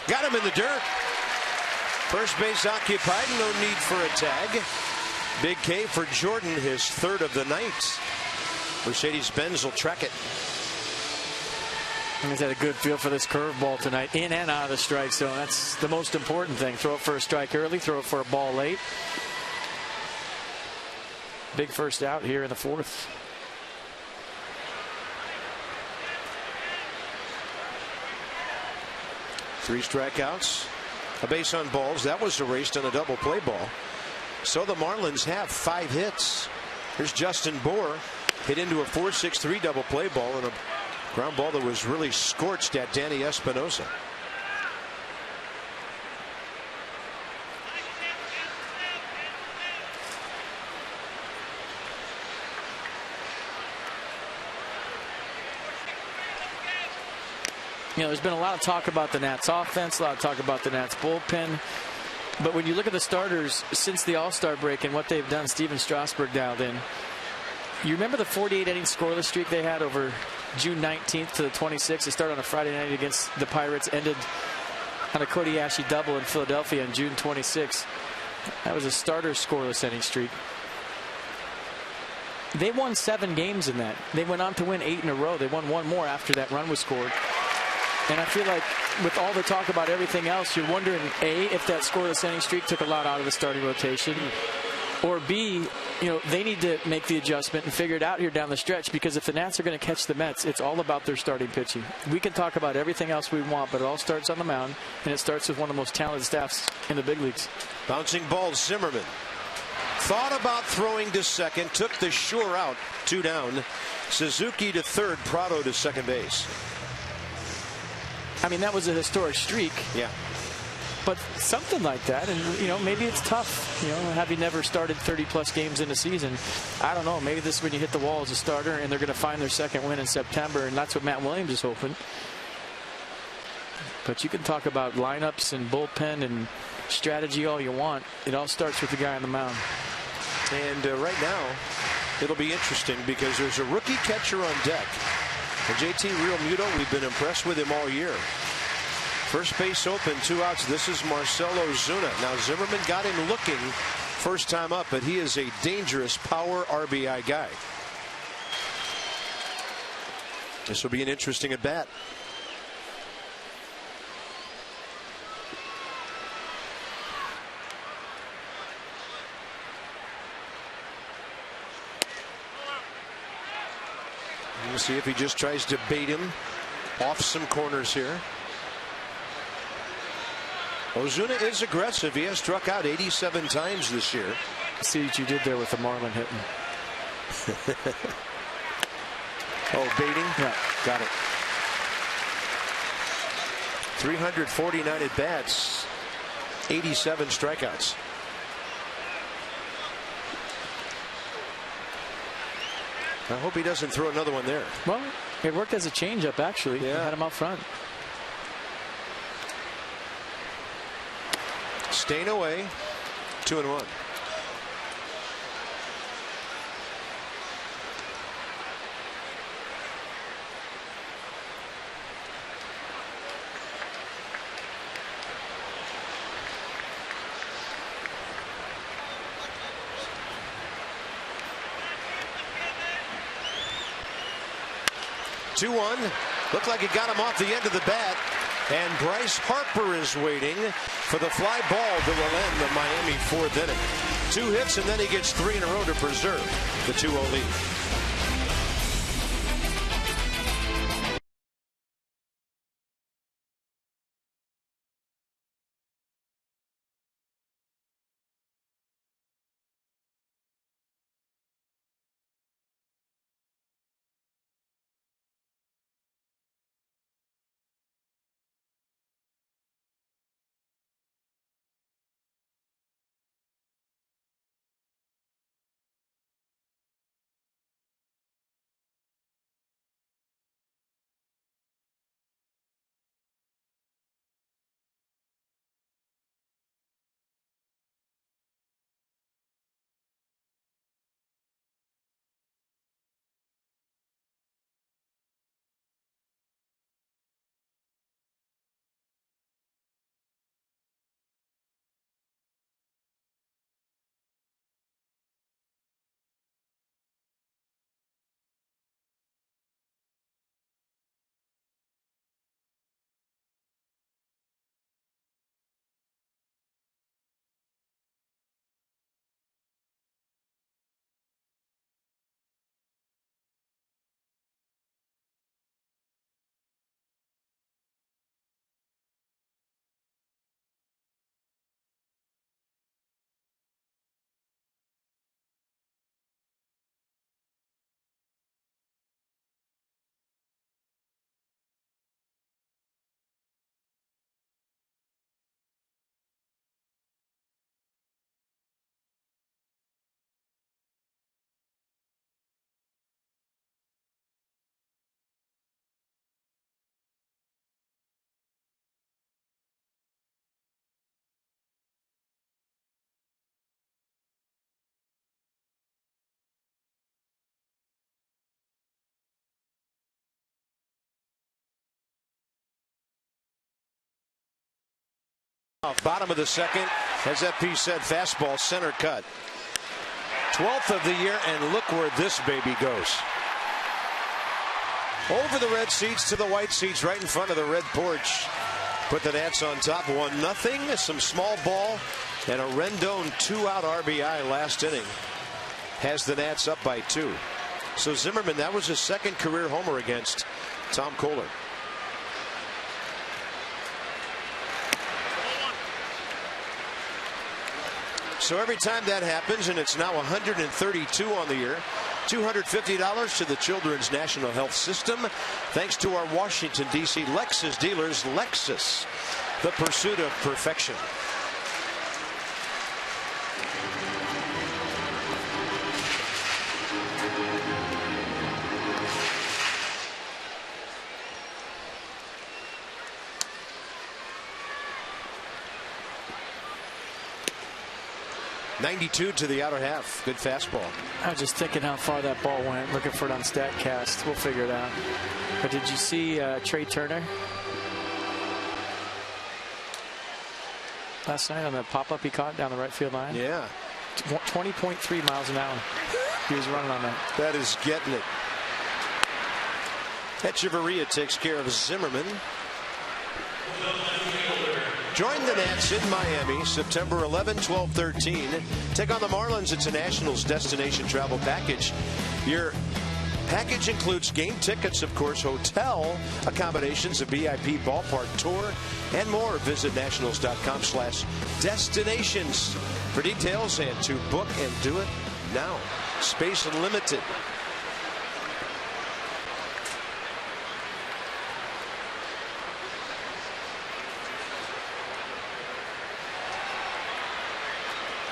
Got him in the dirt. First base occupied. No need for a tag. Big K for Jordan, his 3rd of the night. Mercedes-Benz will track it. He's had a good feel for this curveball tonight, in and out of the strike zone. That's the most important thing. Throw it for a strike early, throw it for a ball late. Big first out here in the 4th. Three strikeouts, a base on balls. That was erased on a double play ball. So the Marlins have 5 hits. Here's Justin Bohr, hit into a 4-6-3 double play ball and a ground ball that was really scorched at Danny Espinosa. You know, there's been a lot of talk about the Nats offense, a lot of talk about the Nats bullpen. But when you look at the starters since the All-Star break and what they've done, Steven Strasburg dialed in. You remember the 48-inning scoreless streak they had over June 19th to the 26th? It started on a Friday night against the Pirates, ended on a Cody Ashley double in Philadelphia on June 26th. That was a starter scoreless inning streak. They won 7 games in that. They went on to win 8 in a row. They won 1 more after that run was scored. And I feel like with all the talk about everything else, you're wondering, A, if that scoreless inning streak took a lot out of the starting rotation, or B, they need to make the adjustment and figure it out here down the stretch, because if the Nats are going to catch the Mets, it's all about their starting pitching. We can talk about everything else we want, but it all starts on the mound, and it starts with one of the most talented staffs in the big leagues. Bouncing ball, Zimmerman. Thought about throwing to second, took the sure out, 2 down. Suzuki to third, Prado to second base. I mean, that was a historic streak. Yeah. But something like that, and maybe it's tough, having never started 30-plus games in a season. I don't know. Maybe this is when you hit the wall as a starter, and they're going to find their second win in September, and that's what Matt Williams is hoping. But you can talk about lineups and bullpen and strategy all you want. It all starts with the guy on the mound. And right now, it'll be interesting because there's a rookie catcher on deck. And JT Realmuto, we've been impressed with him all year. First base open, 2 outs. This is Marcell Ozuna. Now Zimmerman got him looking first time up, but he is a dangerous power RBI guy. This will be an interesting at bat. We'll see if he just tries to bait him off some corners here. Ozuna is aggressive. He has struck out 87 times this year. See what you did there with the Marlin hitting. Oh, baiting? Yeah. Got it. 349 at bats, 87 strikeouts. I hope he doesn't throw another one there. Well, it worked as a changeup, actually. Yeah. He had him out front. Staying away, 2-1. Looked like he got him off the end of the bat. And Bryce Harper is waiting for the fly ball that will end the Miami 4th inning. 2 hits, and then he gets 3 in a row to preserve the 2-0 lead. Bottom of the second, as FP said, fastball center cut. 12th of the year, and look where this baby goes. Over the red seats to the white seats, right in front of the red porch. Put the Nats on top 1-0. Some small ball and a Rendon 2-out RBI last inning has the Nats up by 2. So Zimmerman, that was his second career homer against Tom Kohler. So every time that happens, and it's now 132 on the year, $250 to the Children's National Health System, thanks to our Washington, D.C. Lexus dealers. Lexus, the pursuit of perfection. .92 to the outer half. Good fastball. I was just thinking how far that ball went. Looking for it on StatCast. We'll figure it out. But did you see Trey Turner last night on the pop-up he caught down the right field line? Yeah. 20.3 miles an hour. He was running on that. That is getting it. Echeverria takes care of Zimmerman. Join the Nats in Miami September 11, 12, 13. Take on the Marlins. It's a Nationals destination travel package. Your package includes game tickets, of course, hotel accommodations, a VIP ballpark tour, and more. Visit nationals.com/destinations for details and to book, and do it now. Space limited.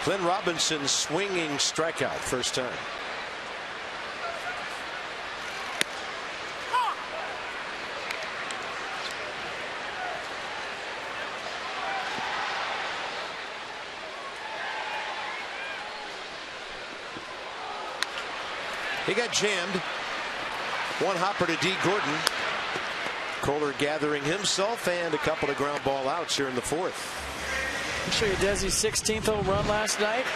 Glenn Robinson swinging strikeout first time. He got jammed. One hopper to D. Gordon. Kohler gathering himself and a couple of ground ball outs here in the fourth. I'll show you Desi's 16th home run last night.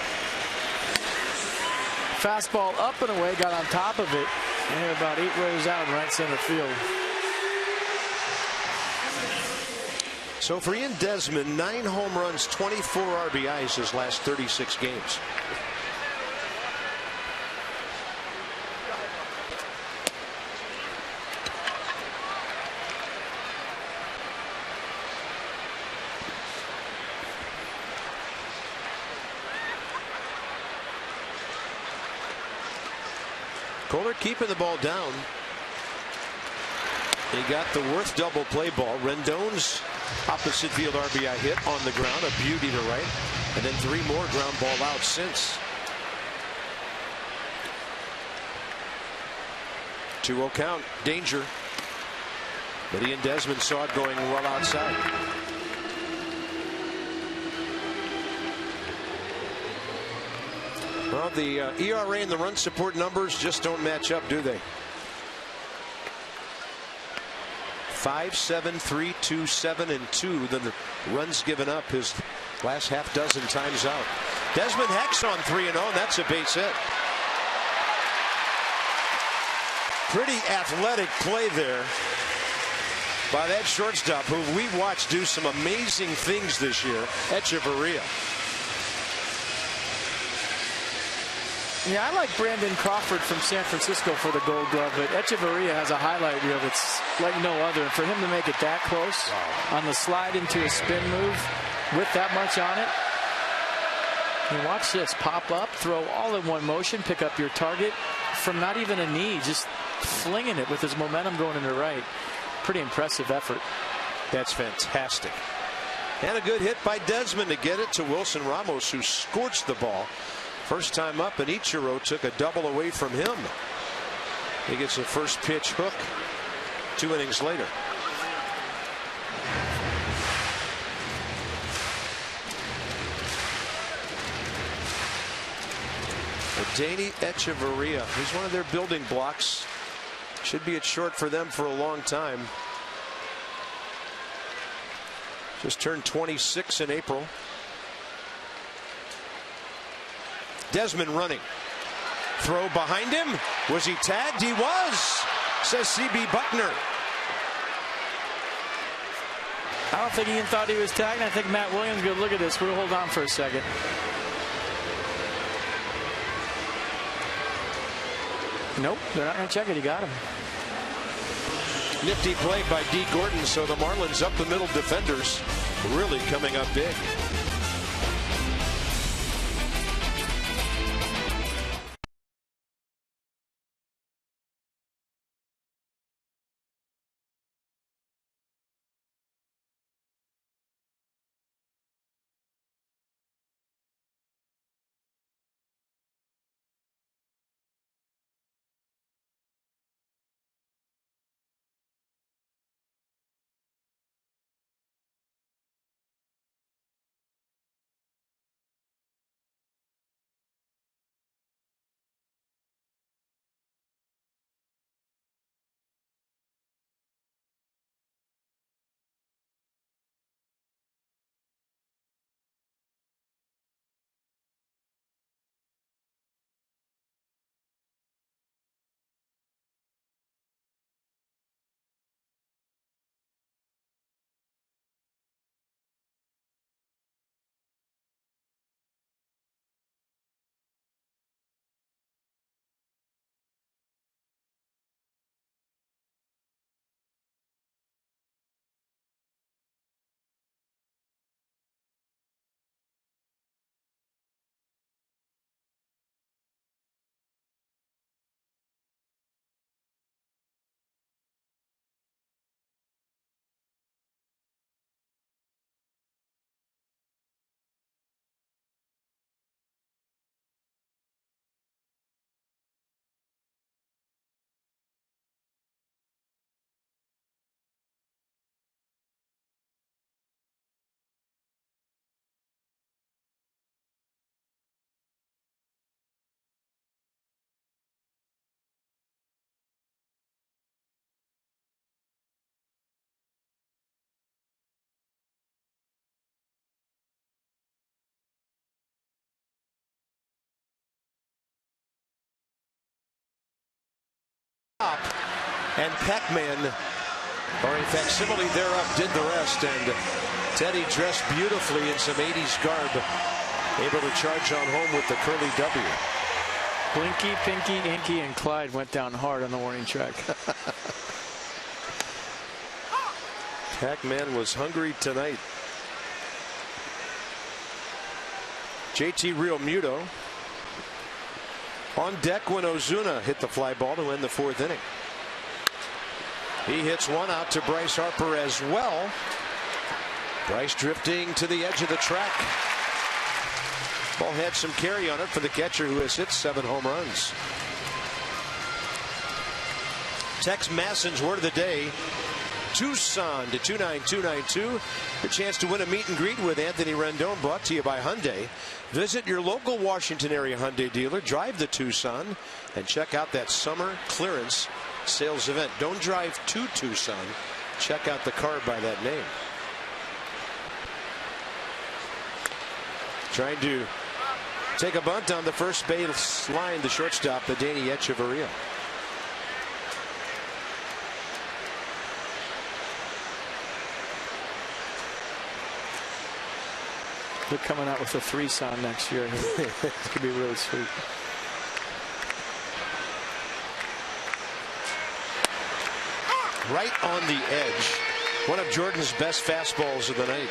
Fastball up and away, got on top of it, and about 8 rows out in right center field. So for Ian Desmond, 9 home runs, 24 RBIs his last 36 games. Kohler keeping the ball down. He got the Worth double play ball. Rendon's opposite field RBI hit on the ground, a beauty to right, and then 3 more ground ball outs since. 2-0 count, danger. But Ian Desmond saw it going well outside. Well, the ERA and the run support numbers just don't match up, do they? 5-7, 3-2, 7-2. Then the runs given up his last half dozen times out. Desmond Hex on 3-0. That's a base hit. Pretty athletic play there by that shortstop, who we watched do some amazing things this year, Echeverria. Yeah, I like Brandon Crawford from San Francisco for the Gold Glove, but Echeverria has a highlight reel that's like no other. And for him to make it that close on the slide into a spin move with that much on it. And watch this, pop up, throw all in one motion, pick up your target from not even a knee, just flinging it with his momentum going into right. Pretty impressive effort. That's fantastic. And a good hit by Desmond to get it to Wilson Ramos, who scorched the ball. First time up, and Ichiro took a double away from him. He gets a first pitch hook 2 innings later. Danny Echeverria, he's one of their building blocks. Should be at short for them for a long time. Just turned 26 in April. Desmond running. Throw behind him. Was he tagged? He was, says C.B. Buckner. I don't think Ian thought he was tagged. I think Matt Williams going to look at this. We'll hold on for a second. Nope, they're not going to check it. He got him. Nifty play by D. Gordon, so the Marlins up the middle defenders really coming up big. And Pac-Man, or in facsimile thereof, did the rest. And Teddy dressed beautifully in some 80s garb, able to charge on home with the curly W. Blinky, Pinky, Inky, and Clyde went down hard on the warning track. Pac-Man was hungry tonight. JT Realmuto on deck when Ozuna hit the fly ball to end the 4th inning. He hits one out to Bryce Harper as well. Bryce drifting to the edge of the track. Ball had some carry on it for the catcher, who has hit 7 home runs. Tex Masson's word of the day: Tucson to 29292. The chance to win a meet and greet with Anthony Rendon, brought to you by Hyundai. Visit your local Washington area Hyundai dealer, drive the Tucson, and check out that summer clearance sales event. Don't drive to Tucson. Check out the car by that name. Trying to take a bunt on the first base line, the shortstop, the Danny Echeverria. They're coming out with a 3-son next year. It's going to be really sweet. Right on the edge. One of Jordan's best fastballs of the night.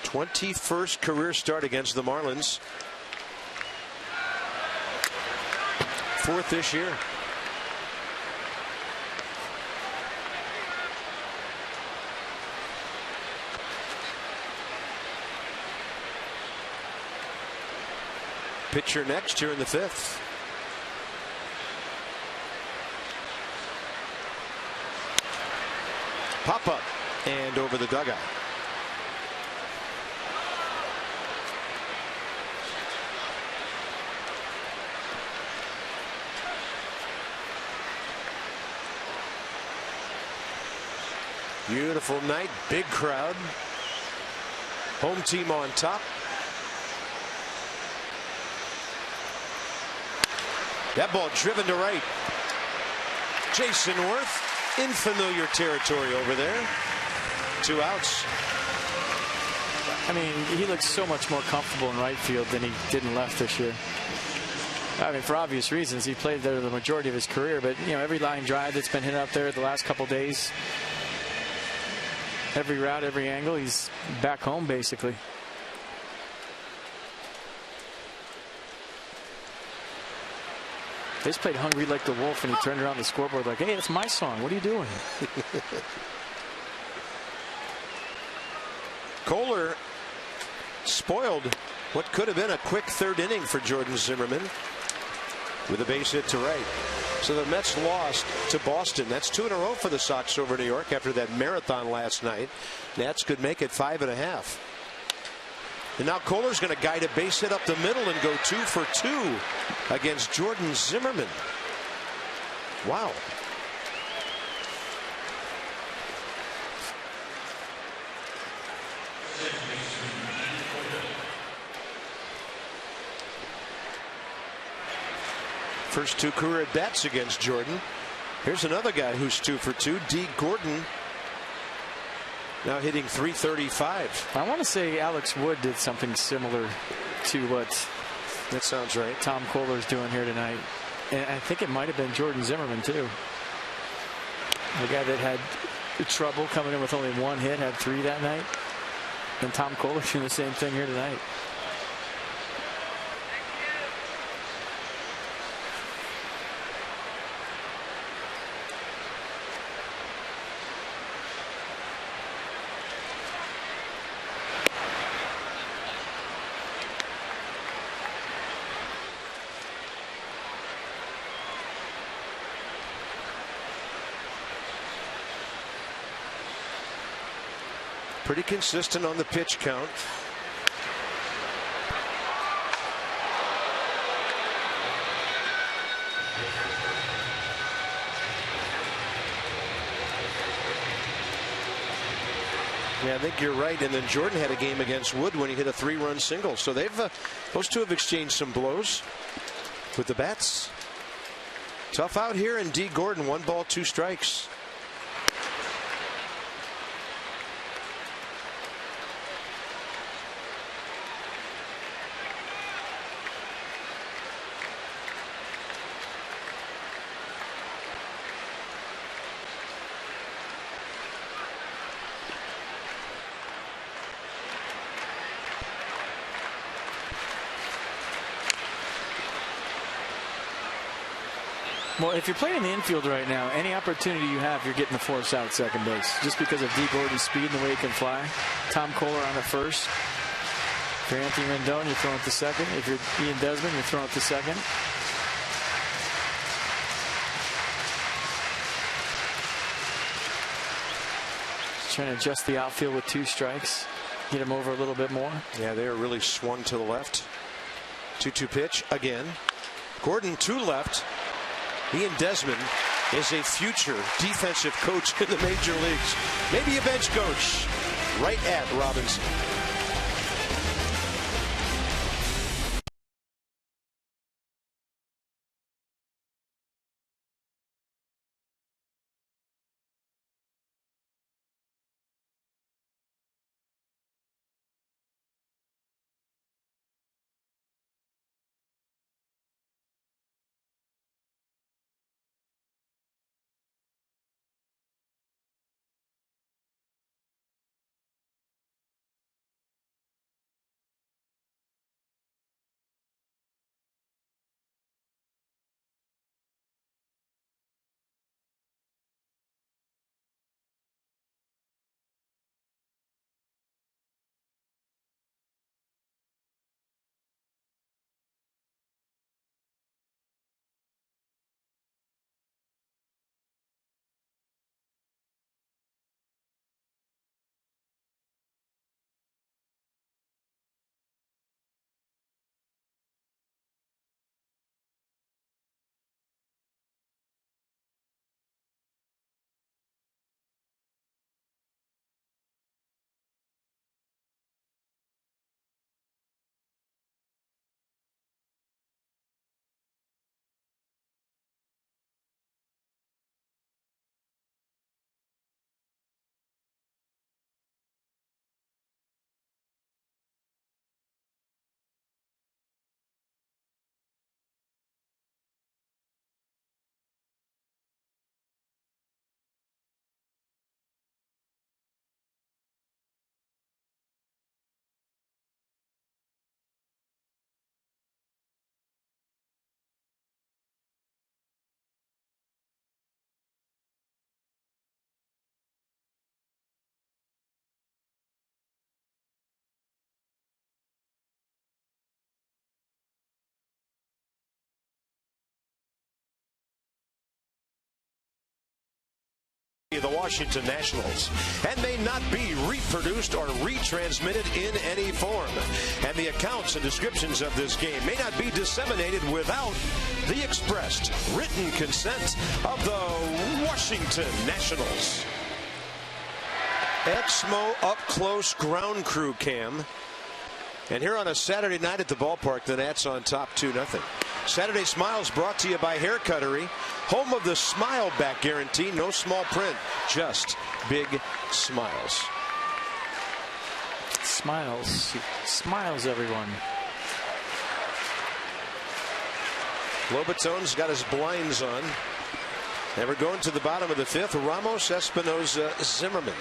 '21st career start against the Marlins. 4th this year. Pitcher next here in the 5th. Pop up and over the dugout. Beautiful night, big crowd. Home team on top. That ball driven to right. Jason Worth in familiar territory over there. 2 outs. I mean, he looks so much more comfortable in right field than he did in left this year. I mean, for obvious reasons. He played there the majority of his career, but you know, every line drive that's been hit up there the last couple days, every route, every angle, he's back home basically. They just played Hungry Like the Wolf, and he turned around the scoreboard like, hey, it's my song. What are you doing? Kohler spoiled what could have been a quick 3rd inning for Jordan Zimmerman with a base hit to right. So the Mets lost to Boston. That's 2 in a row for the Sox over New York after that marathon last night. Nats could make it 5.5. And now Kohler's going to guide a base hit up the middle and go 2 for 2 against Jordan Zimmerman. Wow. First 2 career at bats against Jordan. Here's another guy who's 2 for 2. D. Gordon now hitting .335. I want to say Alex Wood did something similar to what that sounds right. Tom Kohler's doing here tonight. And I think it might have been Jordan Zimmerman too. The guy that had trouble coming in with only 1 hit had 3 that night. And Tom Kohler doing the same thing here tonight. Pretty consistent on the pitch count. Yeah, I think you're right. And then Jordan had a game against Wood when he hit a 3-run single. So they've those two have exchanged some blows with the bats. Tough out here, and D. Gordon, 1 ball, 2 strikes. Well, if you're playing in the infield right now, any opportunity you have, you're getting the force out second base. Just because of D. Gordon's speed and the way he can fly. Tom Kohler on at first. If you're Anthony Rendon, you're throwing it to second. If you're Ian Desmond, you're throwing it to second. Just trying to adjust the outfield with 2 strikes. Get him over a little bit more. Yeah, they're really swung to the left. 2-2 pitch again. Gordon to left. Ian Desmond is a future defensive coach in the major leagues. Maybe a bench coach right at Robinson. the Washington Nationals and may not be reproduced or retransmitted in any form. And the accounts and descriptions of this game may not be disseminated without the expressed written consent of the Washington Nationals. Exmo up close ground crew cam. And here on a Saturday night at the ballpark, the Nats on top 2-0. Saturday Smiles brought to you by Hair Cuttery, home of the Smile Back Guarantee. No small print, just big smiles. Smiles. Smiles, everyone. Lobatone's got his blinds on. And we're going to the bottom of the fifth. Ramos, Espinosa, Zimmerman.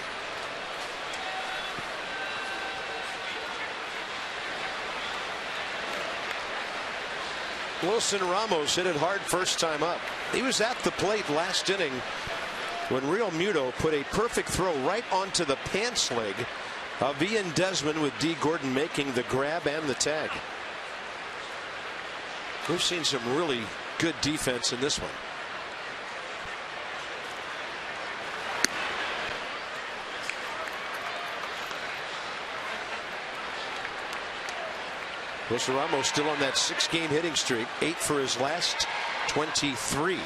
Wilson Ramos hit it hard first time up. He was at the plate last inning when Real Muto put a perfect throw right onto the pants leg of Ian Desmond, with D. Gordon making the grab and the tag. We've seen some really good defense in this one. Wilson Ramos still on that 6-game hitting streak, 8 for his last 23. And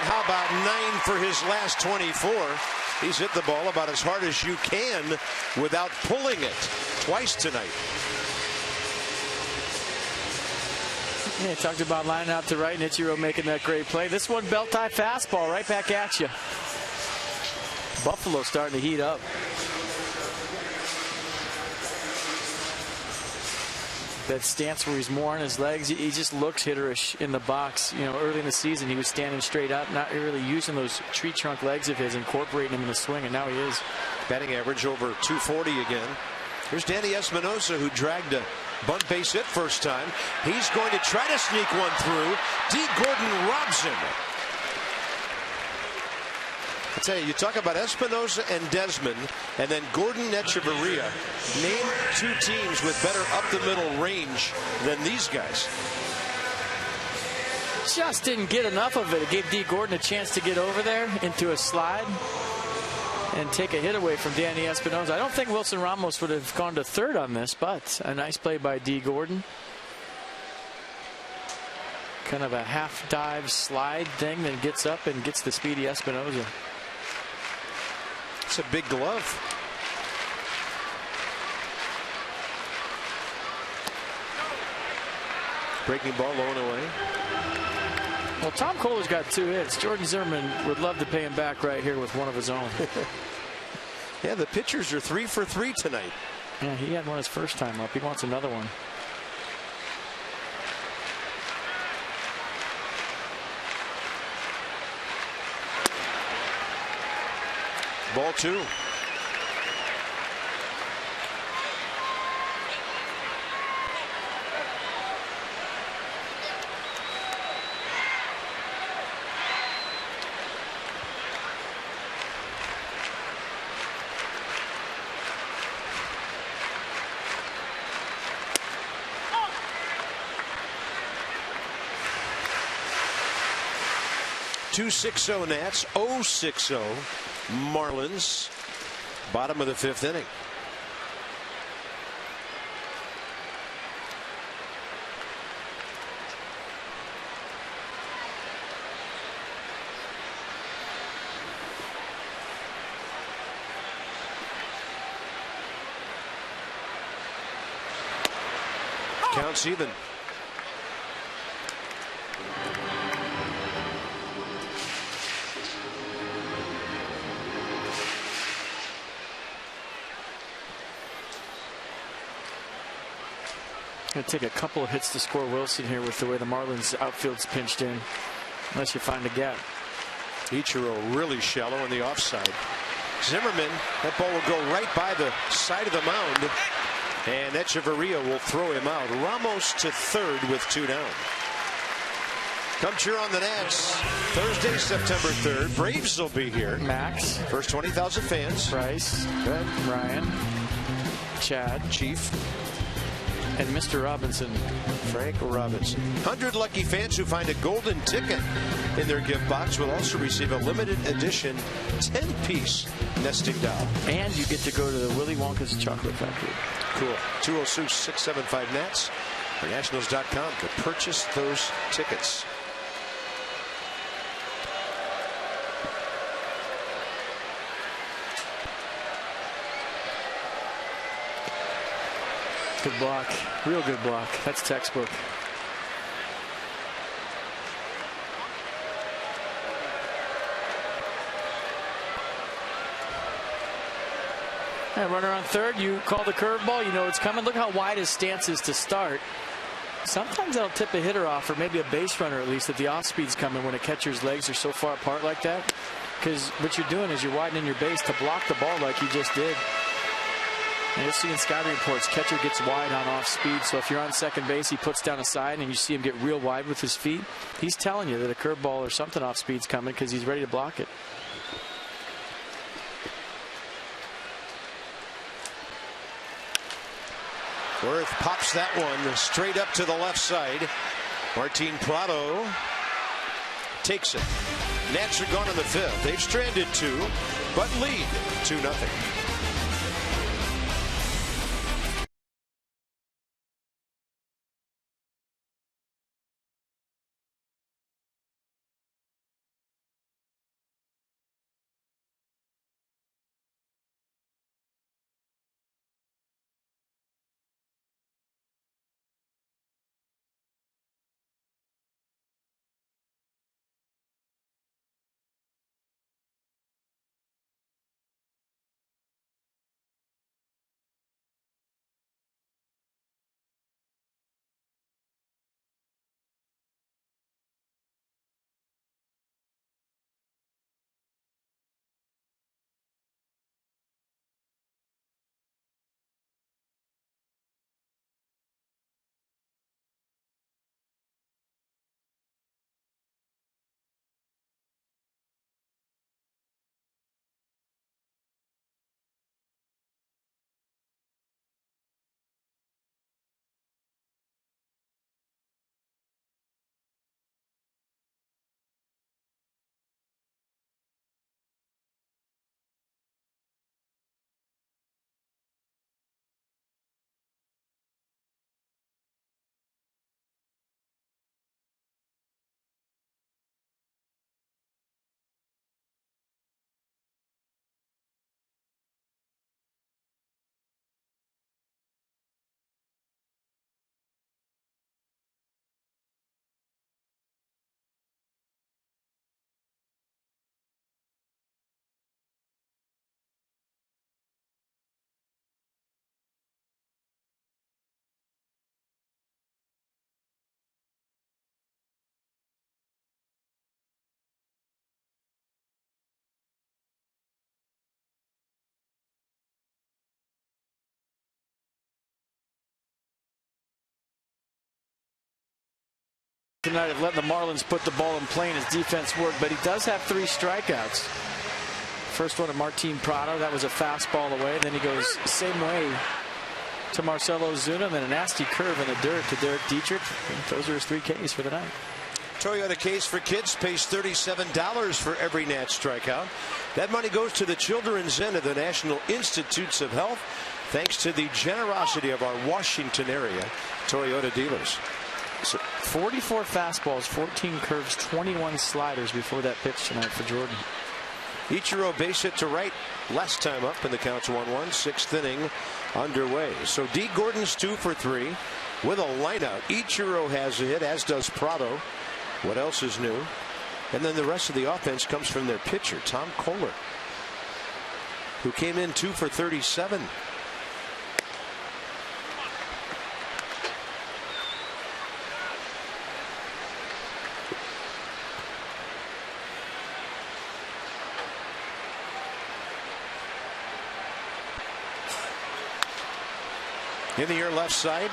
how about 9 for his last 24? He's hit the ball about as hard as you can without pulling it twice tonight. Yeah, talked about lining out to right, and Ichiro making that great play. This one, belt-tie fastball right back at you. Buffalo starting to heat up. That stance where he's more on his legs, he just looks hitterish in the box. You know, early in the season, he was standing straight up, not really using those tree trunk legs of his, incorporating them in the swing, and now he is. Batting average over 240 again. Here's Danny Espinosa, who dragged a bunt base hit first time. He's going to try to sneak one through. D. Gordon robs him. I tell you, you talk about Espinosa and Desmond, and then Gordon Echeverria. Name two teams with better up-the-middle range than these guys. Just didn't get enough of it. It gave D. Gordon a chance to get over there into a slide and take a hit away from Danny Espinosa. I don't think Wilson Ramos would have gone to third on this, but a nice play by D. Gordon. Kind of a half dive slide thing, then gets up and gets the speedy Espinosa. It's a big glove. Breaking ball low and away. Well, Tom Kohler's got 2 hits. Jordan Zimmerman would love to pay him back right here with one of his own. Yeah, the pitchers are 3 for 3 tonight. Yeah, he had one his first time up. He wants another one. Ball 2. .260 Nats, 0-6-0 Marlins. Bottom of the 5th inning. Counts even. Going to take a couple of hits to score Wilson here with the way the Marlins outfield's pinched in, unless you find a gap. Ichiro really shallow on the offside. Zimmerman, that ball will go right by the side of the mound, and Echeverria will throw him out. Ramos to third with 2 down. Come cheer on the Nats Thursday, September 3rd. Braves will be here. Max. First 20,000 fans. Bryce. Ryan. Chad. Chief. And Mr. Robinson. Frank Robinson. 100 lucky fans who find a golden ticket in their gift box will also receive a limited edition 10-piece nesting doll. And you get to go to the Willy Wonka's Chocolate Factory. Cool. 206-675-NATS or Nationals.com to purchase those tickets. Good block. Real good block. That's textbook. And runner on third, you call the curveball, you know it's coming. Look how wide his stance is to start. Sometimes that'll tip a hitter off, or maybe a base runner at least, if the off speed's coming when a catcher's legs are so far apart like that. Because what you're doing is you're widening your base to block the ball like you just did. And you'll see in scouting reports, catcher gets wide on off speed. So if you're on second base, he puts down a side and you see him get real wide with his feet. He's telling you that a curveball or something off speed's coming because he's ready to block it. Worth pops that one straight up to the left side. Martin Prado takes it. Nats are gone in the fifth. They've stranded two, but lead 2-0. Tonight of letting the Marlins put the ball in play and his defense work, but he does have 3 strikeouts. First one to Martin Prado, that was a fastball away. Then he goes same way to Marcell Ozuna, then a nasty curve in the dirt to Derek Dietrich. And those are his 3 Ks for the night. Toyota Case for Kids pays $37 for every Nats strikeout. That money goes to the children's end of the National Institutes of Health, thanks to the generosity of our Washington area Toyota dealers. So 44 fastballs, 14 curves, 21 sliders before that pitch tonight for Jordan. Ichiro base hit to right last time up, and the count's 1-1. 6th inning underway. So D. Gordon's 2 for 3 with a lineout. Ichiro has a hit, as does Prado. What else is new? And then the rest of the offense comes from their pitcher, Tom Kohler, who came in 2 for 37. In the air left side,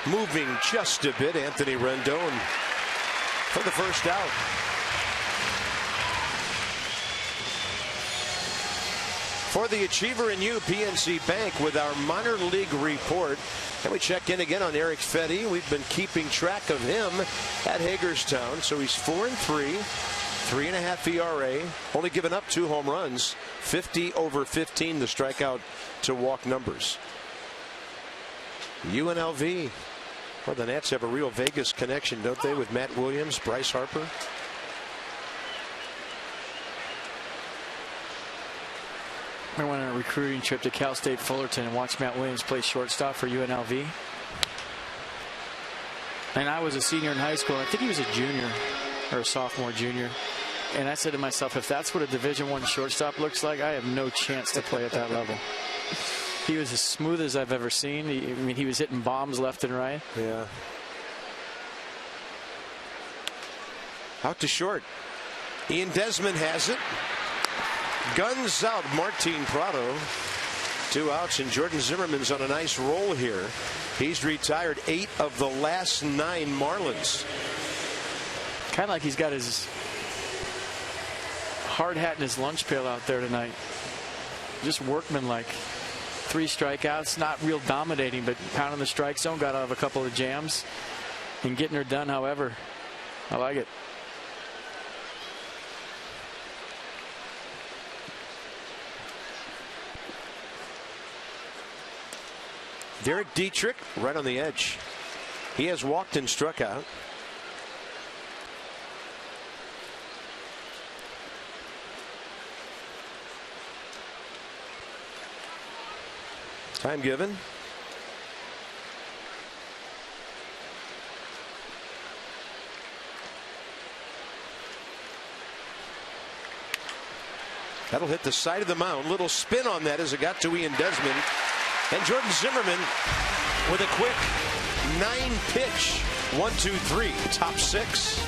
moving just a bit, Anthony Rendon for the first out. for the Achiever in You PNC Bank with our minor league report. And we check in again on Eric Fedde. We've been keeping track of him at Hagerstown. So he's 4-3, 3.5 ERA, only given up 2 home runs, 50 over 15 the strikeout to walk numbers. UNLV. Well, the Nats have a real Vegas connection, don't they, with Matt Williams, Bryce Harper? I went on a recruiting trip to Cal State Fullerton and watched Matt Williams play shortstop for UNLV. And I was a senior in high school. I think he was a junior or a sophomore, junior. And I said to myself, if that's what a Division I shortstop looks like, I have no chance to play at that level. He was as smooth as I've ever seen. I mean, he was hitting bombs left and right. Yeah. Out to short. Ian Desmond has it. Guns out Martin Prado. 2 outs, and Jordan Zimmerman's on a nice roll here. He's retired 8 of the last 9 Marlins. Kind of like he's got his hard hat and his lunch pail out there tonight. Just workmanlike. 3 strikeouts, not real dominating, but pounding the strike zone. Got out of a couple of jams and getting her done. However, I like it. Derek Dietrich right on the edge. He has walked and struck out. Time given. That'll hit the side of the mound. Little spin on that as it got to Ian Desmond. And Jordan Zimmerman with a quick 9-pitch 1-2-3 top 6.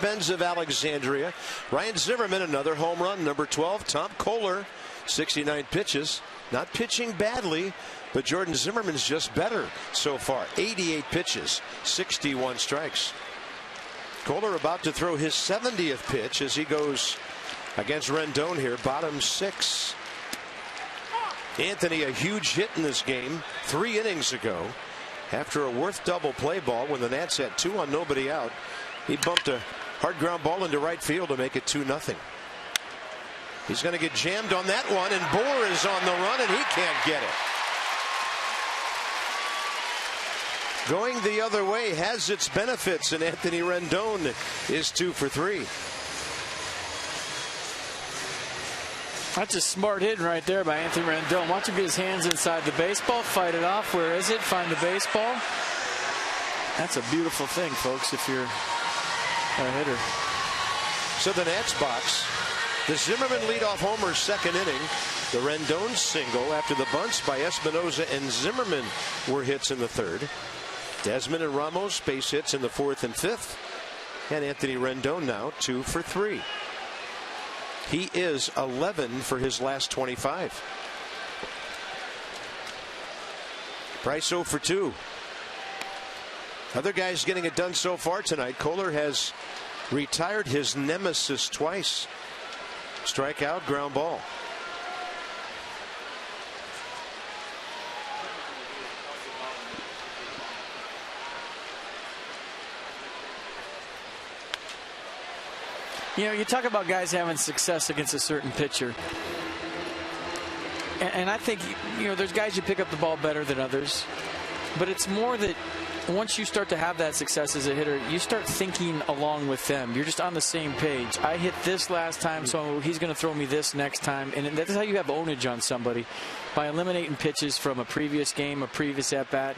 Benz of Alexandria. Ryan Zimmerman, another home run, number 12. Tom Kohler, 69 pitches. Not pitching badly, but Jordan Zimmerman's just better so far. 88 pitches, 61 strikes. Kohler about to throw his 70th pitch as he goes against Rendon here, bottom 6. Anthony, a huge hit in this game 3 innings ago. After a Worth double play ball when the Nats had 2 on nobody out. He bumped a hard ground ball into right field to make it 2-0. He's going to get jammed on that one, and Bohr is on the run, and he can't get it. going the other way has its benefits, and Anthony Rendon is 2 for 3. That's a smart hit right there by Anthony Rendon. Watch him get his hands inside the baseball, fight it off. Where is it? Find the baseball. That's a beautiful thing, folks, if you're a hitter. So the Nats box. The Zimmerman leadoff homer, second inning. The Rendon single after the bunts by Espinosa and Zimmerman were hits in the third. Desmond and Ramos base hits in the fourth and fifth. And Anthony Rendon now 2 for 3. He is 11 for his last 25. Price 0 for 2. Other guys getting it done so far tonight. Kohler has retired his nemesis twice. Strikeout, ground ball. You know, you talk about guys having success against a certain pitcher. And I think, you know, there's guys you pick up the ball better than others. But it's more that once you start to have that success as a hitter, you start thinking along with them. You're just on the same page. I hit this last time, so he's going to throw me this next time. And that's how you have ownage on somebody, by eliminating pitches from a previous game, a previous at-bat.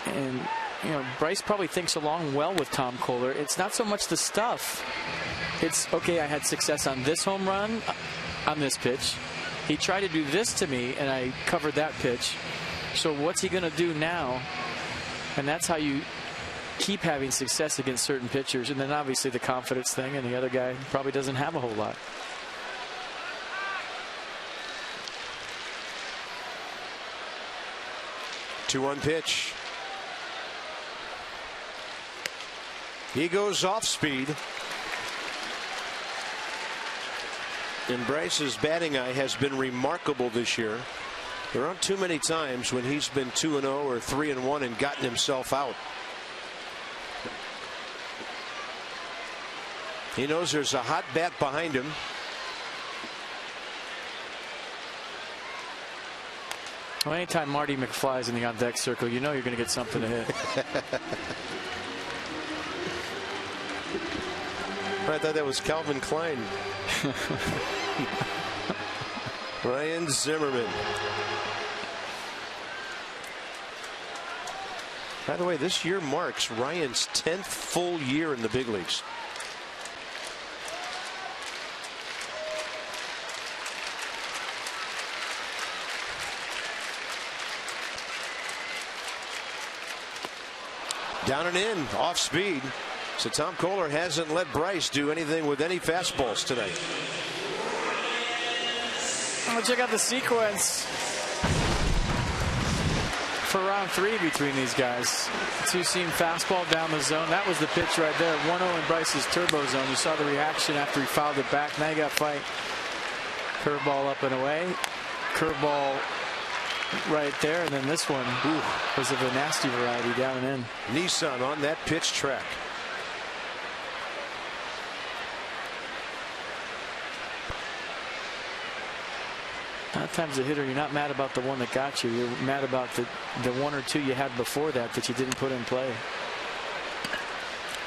And, you know, Bryce probably thinks along well with Tom Kohler. It's not so much the stuff. It's, okay, I had success on this home run, on this pitch. He tried to do this to me, and I covered that pitch. So what's he going to do now? And that's how you keep having success against certain pitchers. And then obviously the confidence thing, and the other guy probably doesn't have a whole lot. Two on pitch. He goes off speed. And Bryce's batting eye has been remarkable this year. There aren't too many times when he's been 2-0 or 3-1 and gotten himself out. He knows there's a hot bat behind him. Well, anytime Marty McFly's in the on-deck circle, you know you're going to get something to hit. I thought that was Calvin Klein. Ryan Zimmerman. By the way, this year marks Ryan's 10th full year in the big leagues. Down and in, off speed. So Tom Kohler hasn't let Bryce do anything with any fastballs tonight. Well, check out the sequence for round 3 between these guys. Two-seam fastball down the zone. That was the pitch right there. 1-0 in Bryce's turbo zone. You saw the reaction after he fouled it back. Now you got to fight. Curveball up and away. Curveball right there. And then this one was of a nasty variety down and in. Nissan on that pitch track. A lot of times a hitter, you're not mad about the one that got you. You're mad about the one or two you had before that you didn't put in play.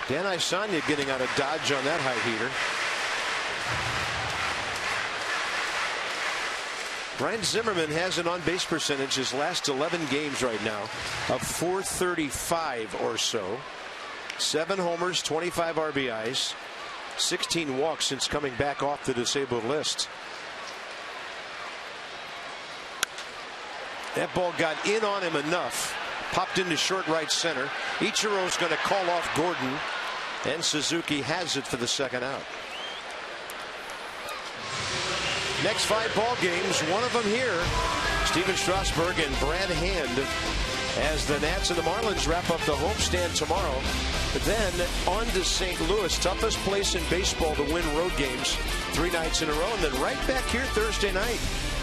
Dan Isanya getting out of dodge on that high heater. Ryan Zimmerman has an on-base percentage his last 11 games right now of .435 or so. 7 homers, 25 RBIs, 16 walks since coming back off the disabled list. That ball got in on him enough. Popped into short right center. Ichiro's going to call off Gordon. And Suzuki has it for the second out. Next 5 ball games, one of them here. Steven Strasburg and Brad Hand as the Nats and the Marlins wrap up the homestand tomorrow. Then on to St. Louis, toughest place in baseball to win road games 3 nights in a row. And then right back here Thursday night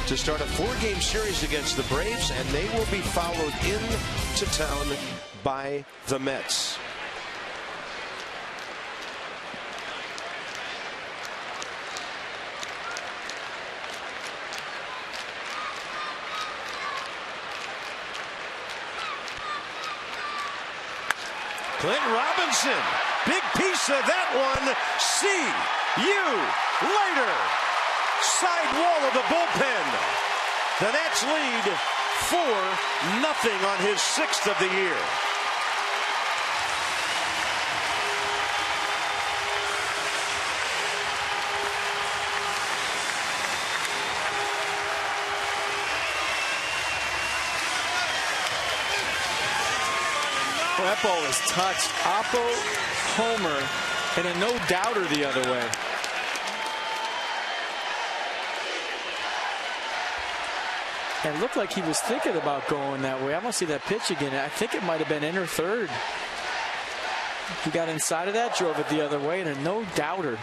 to start a 4-game series against the Braves, and they will be followed into town by the Mets. Clint Robinson, big piece of that one. See you later. Side wall of the bullpen. The Nats lead 4-0 on his 6th of the year. That ball was touched. Oppo, homer, and a no-doubter the other way. And it looked like he was thinking about going that way. I want to see that pitch again. I think it might have been inner third. He got inside of that, drove it the other way, and a no-doubter.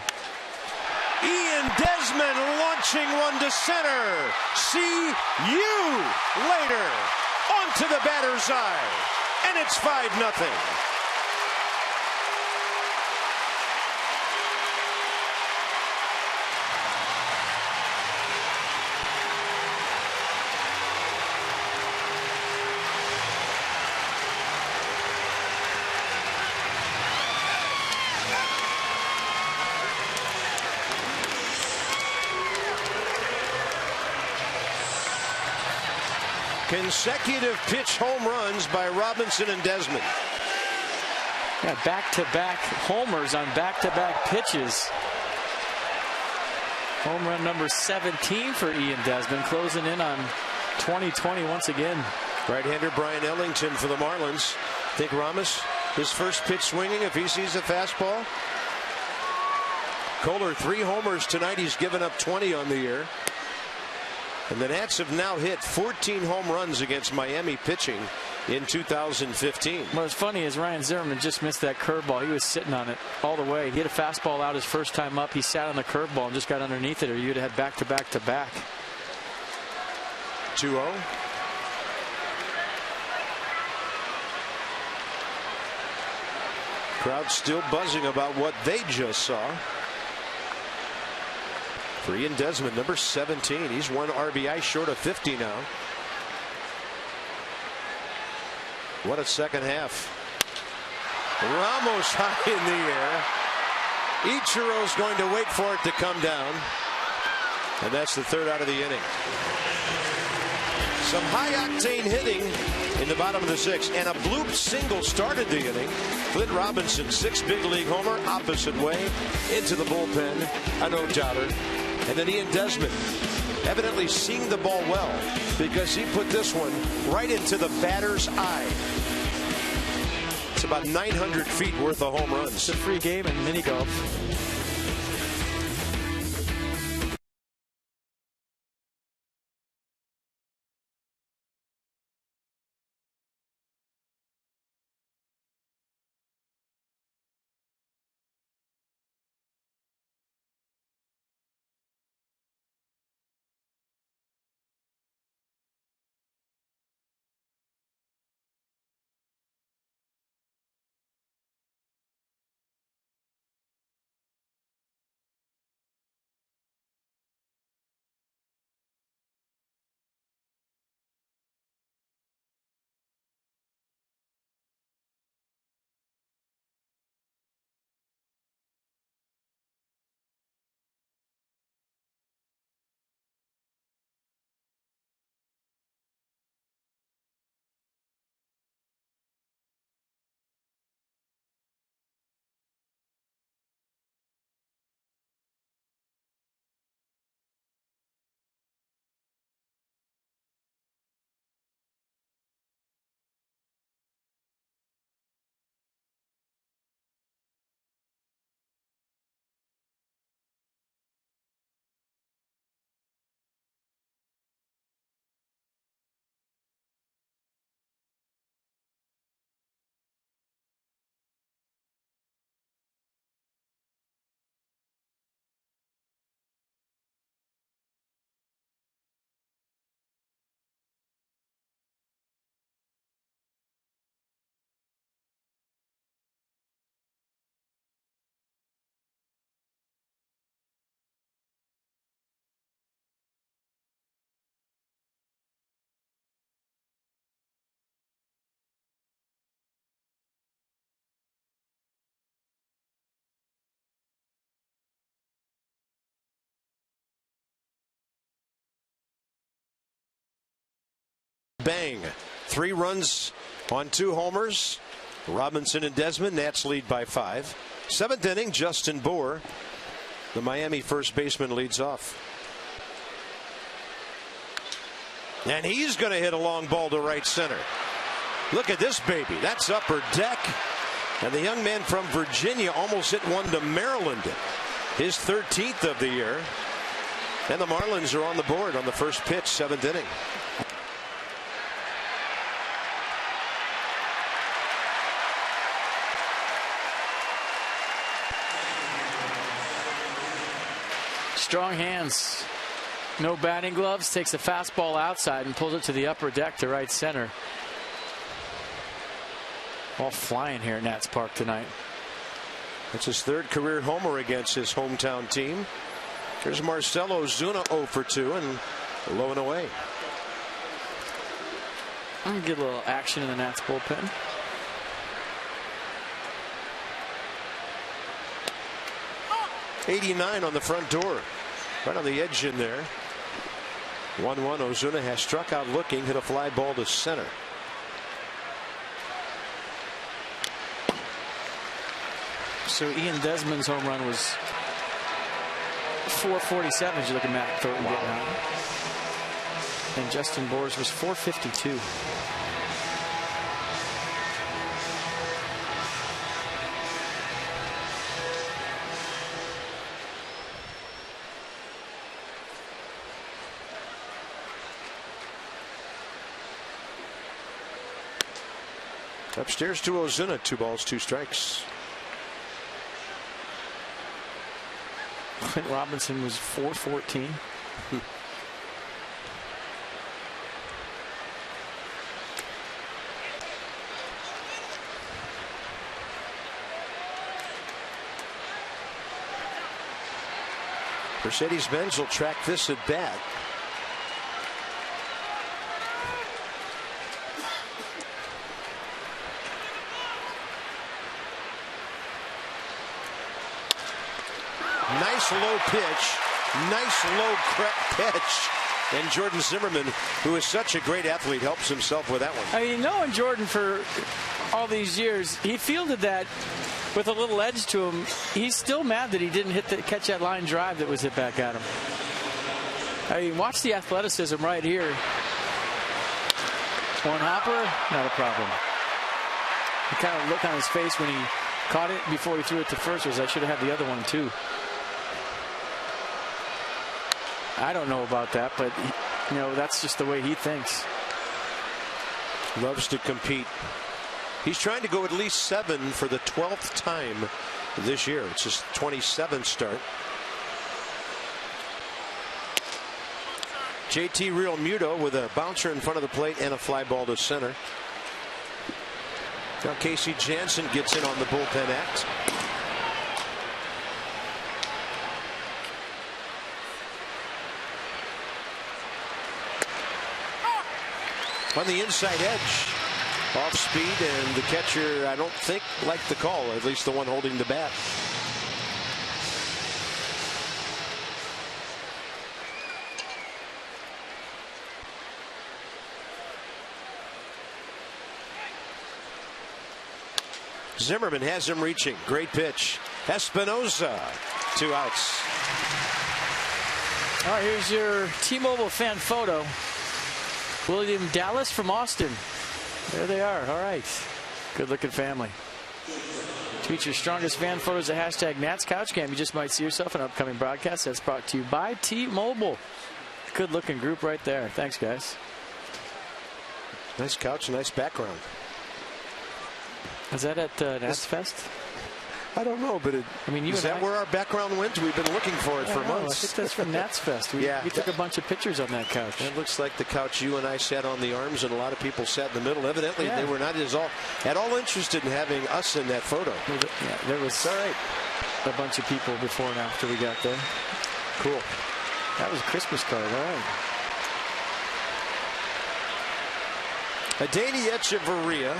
Ian Desmond launching one to center. See you later. On to the batter's eye. And it's 5-0. Consecutive pitch home runs by Robinson and Desmond. Yeah, back-to-back homers on back-to-back pitches. Home run number 17 for Ian Desmond, closing in on 2020 once again. Right-hander Brian Ellington for the Marlins. Think Ramos, his first pitch swinging if he sees a fastball. Kohler, 3 homers tonight. He's given up 20 on the year. And the Nats have now hit 14 home runs against Miami pitching in 2015. What's funny is Ryan Zimmerman just missed that curveball. He was sitting on it all the way. He hit a fastball out his first time up. He sat on the curveball and just got underneath it, or you'd have had back-to-back-to-back. 2-0. Crowd still buzzing about what they just saw. For Ian Desmond, number 17. He's 1 RBI short of 50 now. What a second half. Ramos high in the air. Ichiro's going to wait for it to come down. And that's the 3rd out of the inning. Some high-octane hitting in the bottom of the 6th. And a bloop single started the inning. Clint Robinson, 6th big league homer, opposite way into the bullpen. A no-doubter. And then Ian Desmond evidently seeing the ball well, because he put this one right into the batter's eye. It's about 900 feet worth of home runs. It's a free game in mini golf. bang. 3 runs on 2 homers. Robinson and Desmond. Nats lead by 5. 7th inning, Justin Bour, the Miami first baseman, leads off. And he's going to hit a long ball to right center. Look at this baby. That's upper deck. And the young man from Virginia almost hit one to Maryland. His 13th of the year. And the Marlins are on the board on the first pitch, 7th inning. Strong hands. No batting gloves. Takes the fastball outside and pulls it to the upper deck to right center. All flying here at Nats Park tonight. It's his 3rd career homer against his hometown team. Here's Marcell Ozuna 0 for 2 and low and away. I'm going to get a little action in the Nats bullpen. '89 on the front door. Right on the edge in there. 1-1. Ozuna has struck out looking, hit a fly ball to center. So Ian Desmond's home run was 447. You look at Matt Thornton getting out. And Justin Bour's was 452. Upstairs to Ozuna, 2 balls, 2 strikes. Clint Robinson was 414. Mercedes-Benz will track this at bat. Nice low pitch. Nice low pitch. And Jordan Zimmerman, who is such a great athlete, helps himself with that one. I mean, knowing Jordan for all these years, he fielded that with a little edge to him. He's still mad that he didn't catch that line drive that was hit back at him. I mean, watch the athleticism right here. One hopper, not a problem. The kind of look on his face when he caught it before he threw it to first was, I should have had the other one too. I don't know about that, but you know, that's just the way he thinks. Loves to compete. He's trying to go at least 7 for the 12th time this year. It's his 27th start. JT Realmuto with a bouncer in front of the plate and a fly ball to center. Now Casey Jansen gets in on the bullpen act. On the inside edge. Off speed, and the catcher, I don't think, liked the call, at least the one holding the bat. Zimmerman has him reaching. Great pitch. Espinosa, 2 outs. All right, here's your T-Mobile fan photo. William Dallas from Austin. There they are. All right. Good-looking family. Tweet your strongest fan photos at hashtag NatsCouchCam. You just might see yourself in an upcoming broadcast. That's brought to you by T-Mobile. Good-looking group right there. Thanks, guys. Nice couch, nice background. Is that at Nats Fest? I don't know, but is that where our background went? We've been looking for it for months. I think that's from Nats Fest. We took a bunch of pictures on that couch. It looks like the couch you and I sat on the arms, and a lot of people sat in the middle. Evidently, they were not at all interested in having us in that photo. Yeah, there was a bunch of people before and after we got there. Cool. That was a Christmas card. All right. Adeiny Echeverria.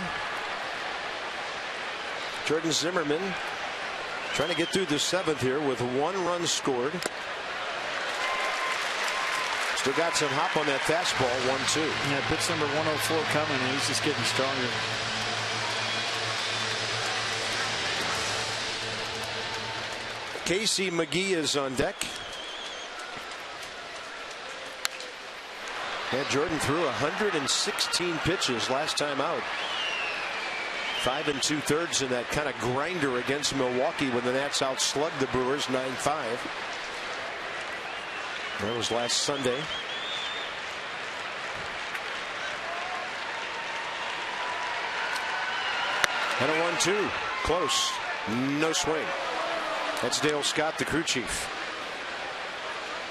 Jordan Zimmerman trying to get through the 7th here with 1 run scored. Still got some hop on that fastball. 1-2. Yeah, pitch number 104 coming, and he's just getting stronger. Casey McGee is on deck. Yeah, Jordan threw 116 pitches last time out. 5 2/3 in that kind of grinder against Milwaukee when the Nats outslugged the Brewers 9-5. That was last Sunday. And a 1-2. Close. No swing. That's Dale Scott, the crew chief.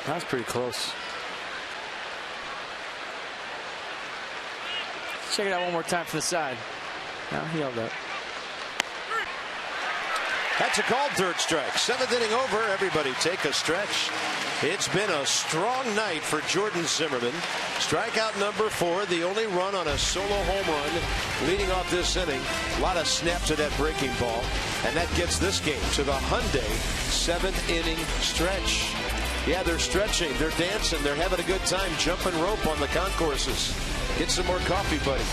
That was pretty close. Check it out one more time from the side. Now he held up. That's a called third strike. 7th inning over. Everybody take a stretch. It's been a strong night for Jordan Zimmermann. Strikeout number 4, the only run on a solo home run leading off this inning. A lot of snap to that breaking ball. And that gets this game to the Hyundai 7th inning stretch. Yeah, they're stretching, they're dancing, they're having a good time jumping rope on the concourses. Get some more coffee, buddy.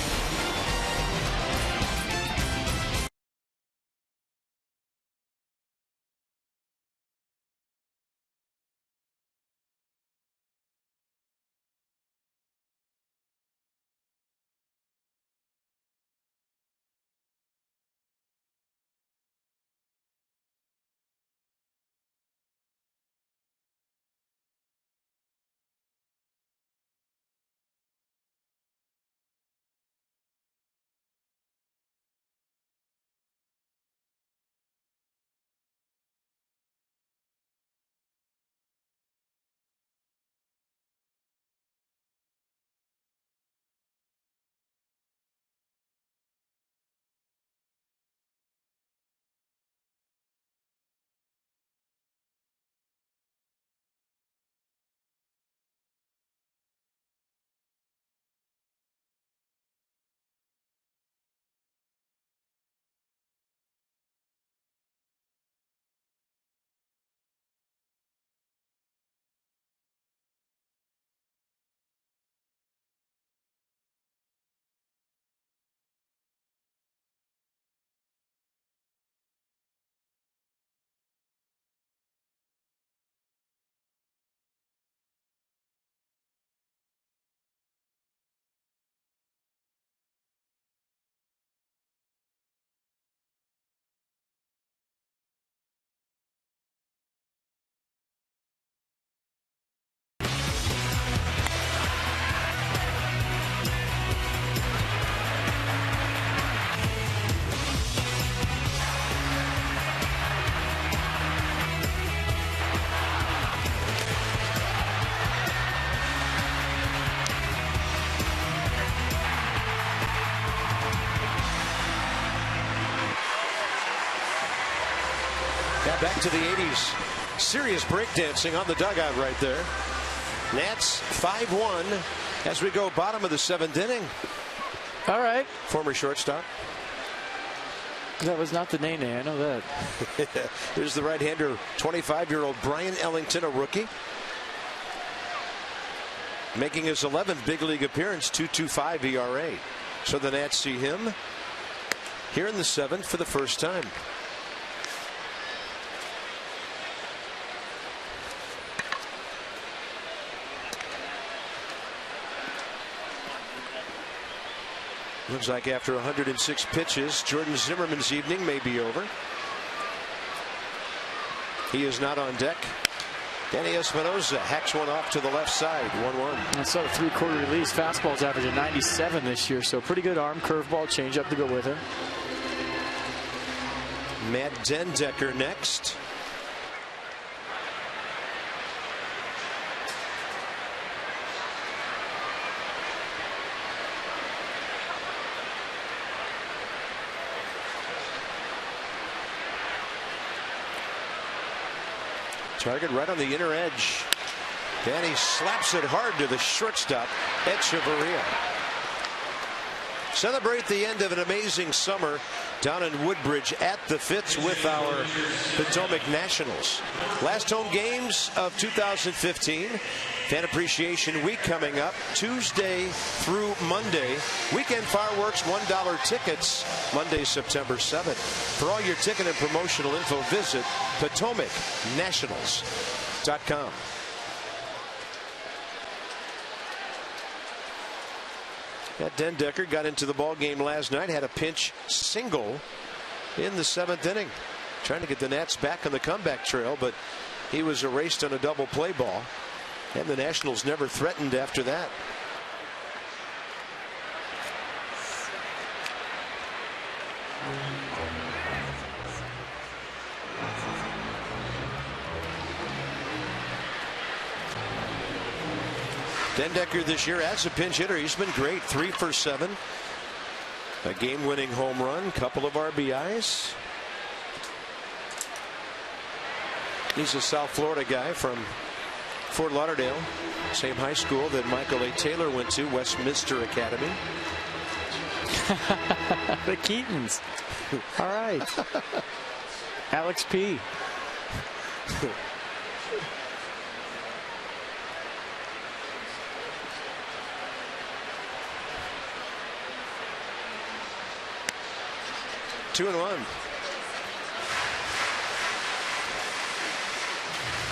Back to the 80s. Serious breakdancing on the dugout right there. Nats 5-1 as we go bottom of the 7th inning. All right. Former shortstop. That was not the Nene, I know that. Here's the right-hander, 25-year-old Brian Ellington, a rookie. Making his 11th big league appearance, 2.25 ERA. So the Nats see him here in the 7th for the first time. Looks like after 106 pitches, Jordan Zimmermann's evening may be over. He is not on deck. Danny Espinosa hacks one off to the left side, 1-1. I saw the 3/4 release. Fastball's averaging 97 this year, so pretty good arm, curveball, changeup to go with it. Matt Dendecker next. Target right on the inner edge. Danny slaps it hard to the shortstop, Echeverria. Celebrate the end of an amazing summer down in Woodbridge at the Fitz with our Potomac Nationals. Last home games of 2015. Fan Appreciation Week coming up Tuesday through Monday. Weekend fireworks, $1 tickets, Monday, September 7th. For all your ticket and promotional info, visit PotomacNationals.com. Dendecker got into the ball game last night, had a pinch single in the 7th inning, trying to get the Nats back on the comeback trail, but he was erased on a double play ball, and the Nationals never threatened after that. Dendecker this year as a pinch hitter, he's been great. 3 for 7, a game-winning home run, couple of RBIs. He's a South Florida guy from Fort Lauderdale, same high school that Michael A. Taylor went to, Westminster Academy. The Keatons. All right. Alex P. Two and one.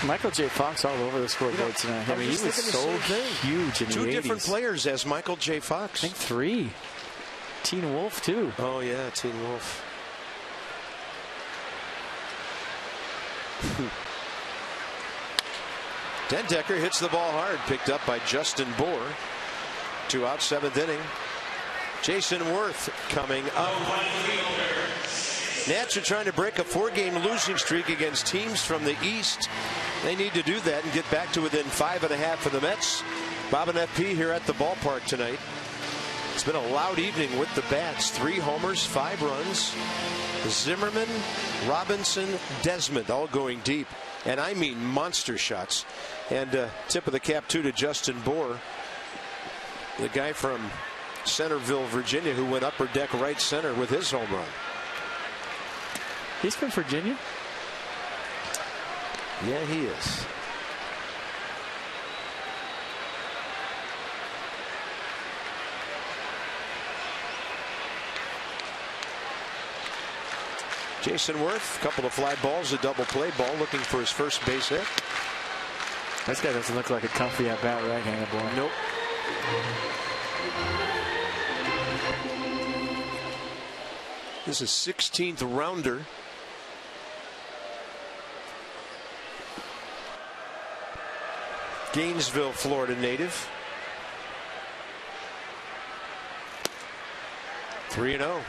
Michael J. Fox all over the scoreboard tonight. I mean, he was so huge in the 80s. Two different players as Michael J. Fox. I think 3. Teen Wolf, too. Oh, yeah, Teen Wolf. Dendecker hits the ball hard, picked up by Justin Bohr. 2 out, 7th inning. Jason Worth coming up. Nats are trying to break a 4-game losing streak against teams from the East. They need to do that and get back to within 5.5 of the Mets. Bob and FP here at the ballpark tonight. It's been a loud evening with the bats. 3 homers, 5 runs. Zimmerman, Robinson, Desmond all going deep. And I mean monster shots. And tip of the cap too to Justin Bohr, the guy from Centerville, Virginia, who went upper deck right center with his home run. He's from Virginia? Yeah, he is. Jason Worth, a couple of fly balls, a double play ball, looking for his first base hit. This guy doesn't look like a comfy at-bat right-handed boy. Nope. This is 16th rounder. Gainesville, Florida native. 3-0.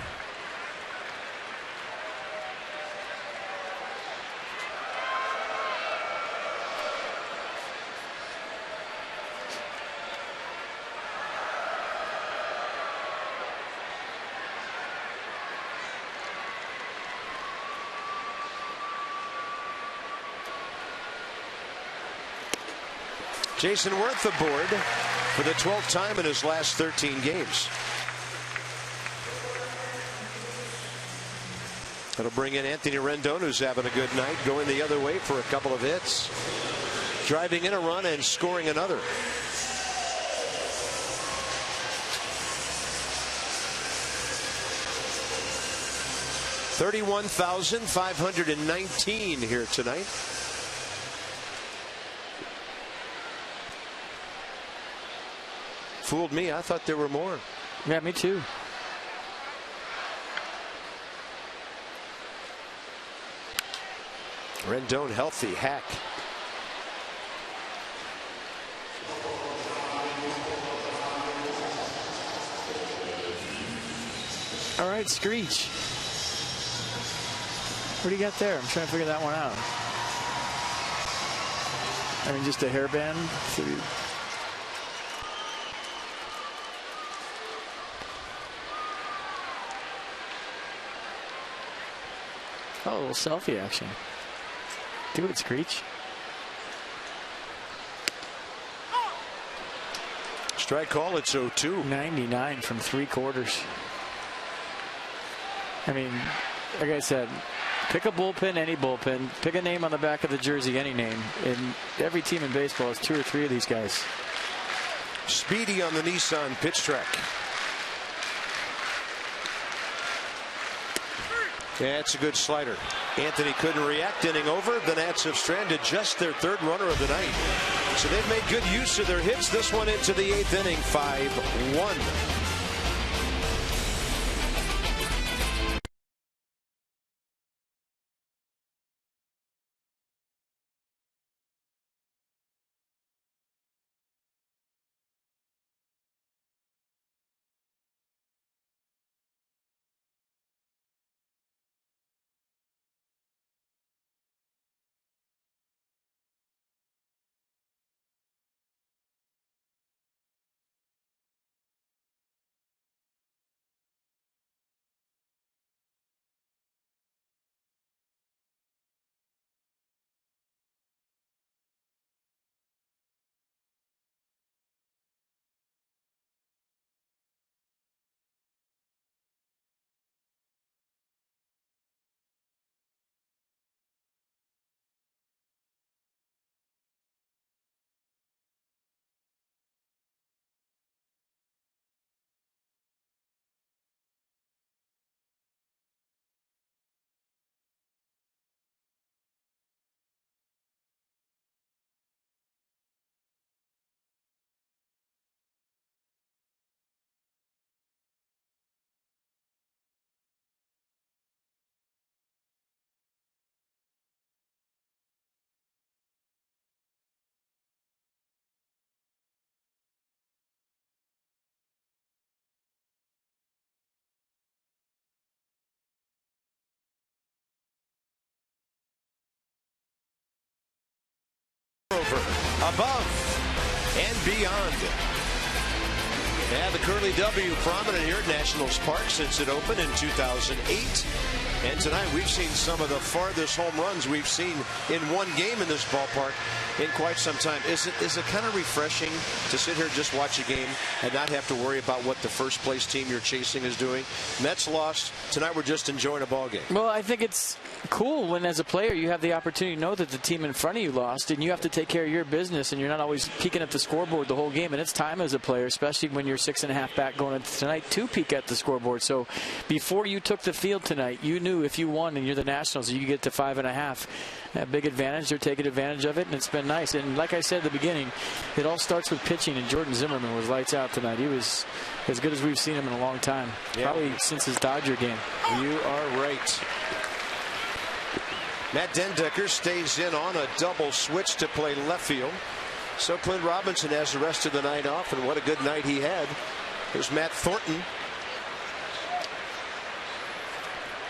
Jason Worth aboard for the 12th time in his last 13 games. That'll bring in Anthony Rendon, who's having a good night, going the other way for a couple of hits, driving in a run and scoring another. $31,519 here tonight. Fooled me. I thought there were more. Yeah, me too. Rendon healthy. Hack. All right, Screech. What do you got there? I'm trying to figure that one out. I mean, just a hairband. Oh, a little selfie action. Do it, Screech. Strike call, it's 0-2. 99 from 3 quarters. I mean, like I said, pick a bullpen, any bullpen. Pick a name on the back of the jersey, any name. And every team in baseball has 2 or 3 of these guys. Speedy on the Nissan pitch track. Yeah, it's a good slider. Anthony couldn't react. Inning over. The Nats have stranded just their 3rd runner of the night. So they've made good use of their hits. This one into the 8th inning, 5-1. Over, above, and beyond. Yeah, the Curly W prominent here at Nationals Park since it opened in 2008. And tonight we've seen some of the farthest home runs we've seen in one game in this ballpark in quite some time. Is it kind of refreshing to sit here and just watch a game and not have to worry about what the first place team you're chasing is doing? Mets lost. Tonight we're just enjoying a ball game. Well, I think it's cool when as a player you have the opportunity to know that the team in front of you lost and you have to take care of your business and you're not always peeking at the scoreboard the whole game. And it's time as a player, especially when you're 6.5 back going into tonight, to peek at the scoreboard. So before you took the field tonight, you knew if you won and you're the Nationals, you get to 5.5. A big advantage. They're taking advantage of it, and it's been nice. And like I said at the beginning, it all starts with pitching, and Jordan Zimmerman was lights out tonight. He was as good as we've seen him in a long time, probably since his Dodger game. You are right. Matt Dendecker stays in on a double switch to play left field. So Clint Robinson has the rest of the night off, and what a good night he had. There's Matt Thornton.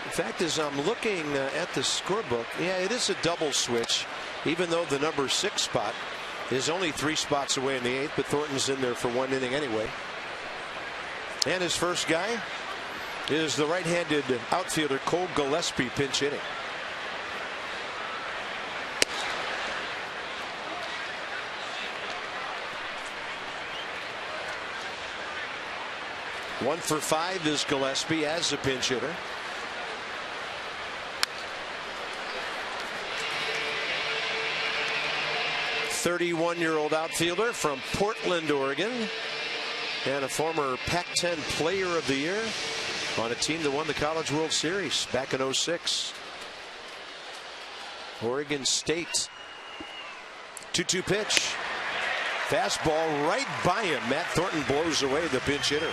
In fact, as I'm looking at the scorebook, yeah, it is a double switch, even though the number 6 spot is only 3 spots away in the 8th, but Thornton's in there for 1 inning anyway. And his first guy is the right-handed outfielder Cole Gillespie, pinch hitting. One for 5 is Gillespie as a pinch hitter. .31-year-old outfielder from Portland, Oregon, and a former Pac-10 Player of the Year on a team that won the College World Series back in '06. Oregon State. 2-2 pitch. Fastball right by him. Matt Thornton blows away the pinch hitter.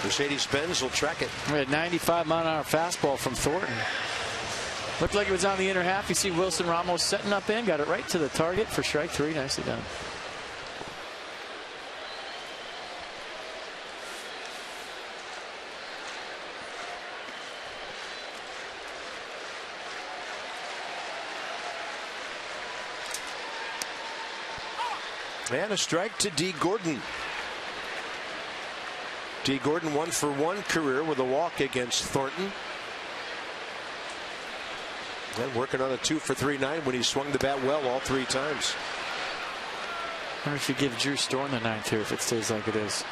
Mercedes-Benz will track it. We had 95-mile-an-hour fastball from Thornton. Looked like it was on the inner half. You see Wilson Ramos setting up in. Got it right to the target for strike 3. Nicely done. And a strike to D. Gordon. D. Gordon 1 for 1 career with a walk against Thornton. And working on a 2 for 3 night when he swung the bat well all 3 times. I wonder if you give Drew Storm the 9th here if it stays like it is.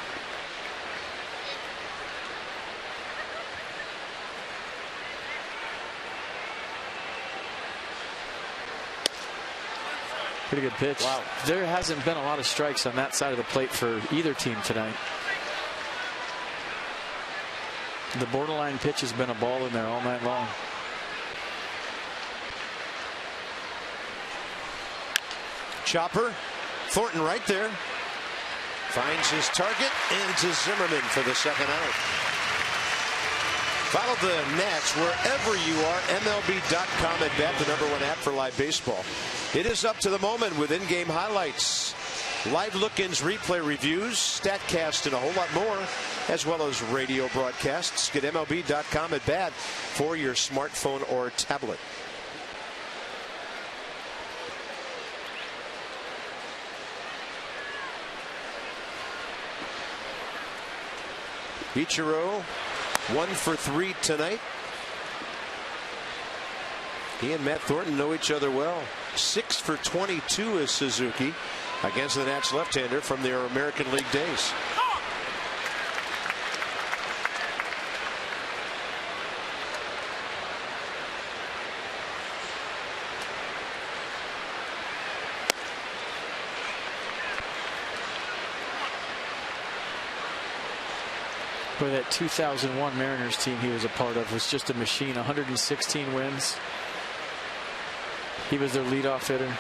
Pretty good pitch. Wow. There hasn't been a lot of strikes on that side of the plate for either team tonight. The borderline pitch has been a ball in there all night long. Chopper. Thornton right there. Finds his target, and to Zimmerman for the second out. Follow the Nats wherever you are. MLB.com at bat, the #1 app for live baseball. It is up to the moment with in-game highlights, live look-ins, replay reviews, StatCast, and a whole lot more, as well as radio broadcasts. Get MLB.com at bat for your smartphone or tablet. Ichiro 1 for 3 tonight. He and Matt Thornton know each other well. 6 for 22 is Suzuki against the Nats left-hander from their American League days. Boy, that 2001 Mariners team he was a part of was just a machine. 116 wins. He was their leadoff hitter. It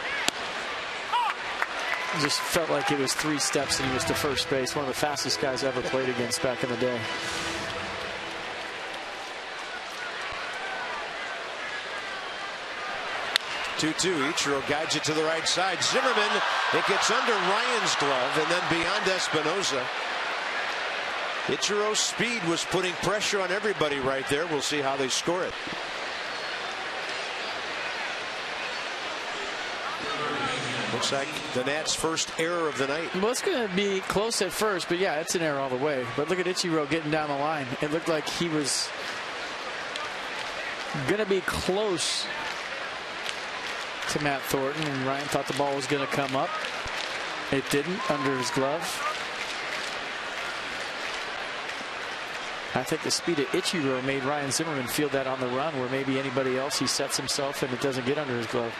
just felt like it was 3 steps and he was to first base. One of the fastest guys I ever played against back in the day. Two. Ichiro guides it to the right side. Zimmerman, it gets under Ryan's glove and then beyond Espinosa. Ichiro's speed was putting pressure on everybody right there. We'll see how they score it. Looks like the Nats' first error of the night. Well, it's going to be close at first, but yeah, it's an error all the way. But look at Ichiro getting down the line. It looked like he was going to be close to Matt Thornton, and Ryan thought the ball was going to come up. It didn't, under his glove. I think the speed of Ichiro made Ryan Zimmerman feel that on the run, where maybe anybody else, he sets himself and it doesn't get under his glove.